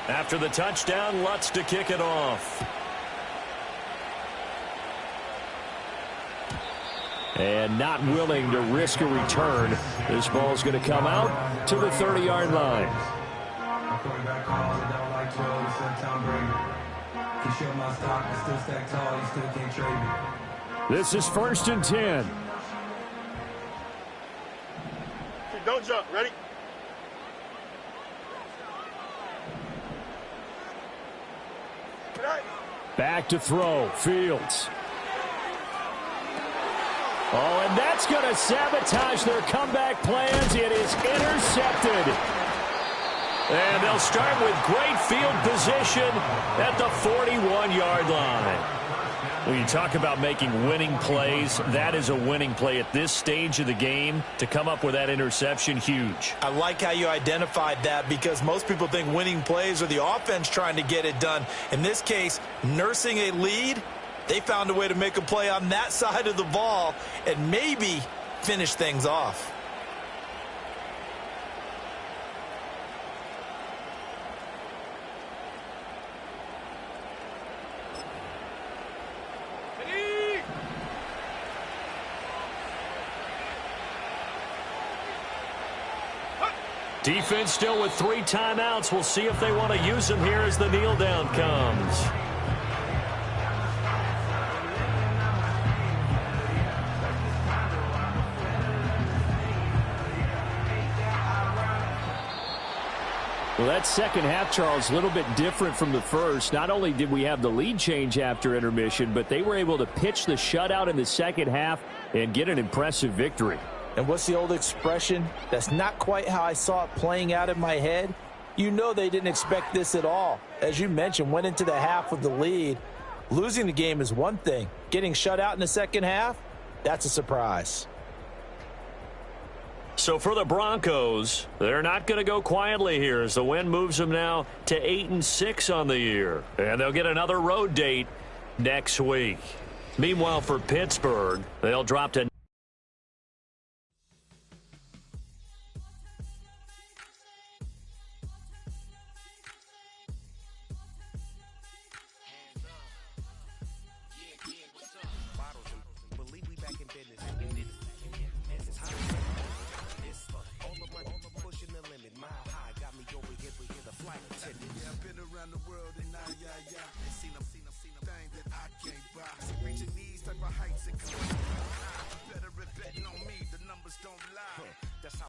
After the touchdown, Lutz to kick it off. And not willing to risk a return. This ball's going to come out to the 30-yard line. This is 1st and 10. Don't jump. Ready? Back to throw. Fields. Oh, and that's going to sabotage their comeback plans. It is intercepted. And they'll start with great field position at the 41-yard line. When you talk about making winning plays, that is a winning play at this stage of the game. To come up with that interception, huge. I like how you identified that, because most people think winning plays are the offense trying to get it done. In this case, nursing a lead, they found a way to make a play on that side of the ball and maybe finish things off. Defense still with 3 timeouts. We'll see if they want to use them here as the kneel down comes. Well, that second half, Charles, a little bit different from the first. Not only did we have the lead change after intermission, but they were able to pitch the shutout in the second half and get an impressive victory. And what's the old expression? That's not quite how I saw it playing out in my head. You know they didn't expect this at all. As you mentioned, went into the half with the lead. Losing the game is one thing. Getting shut out in the second half, that's a surprise. So for the Broncos, they're not going to go quietly here as the win moves them now to 8-6 on the year. And they'll get another road date next week. Meanwhile, for Pittsburgh, they'll drop to Reaching these type of heights and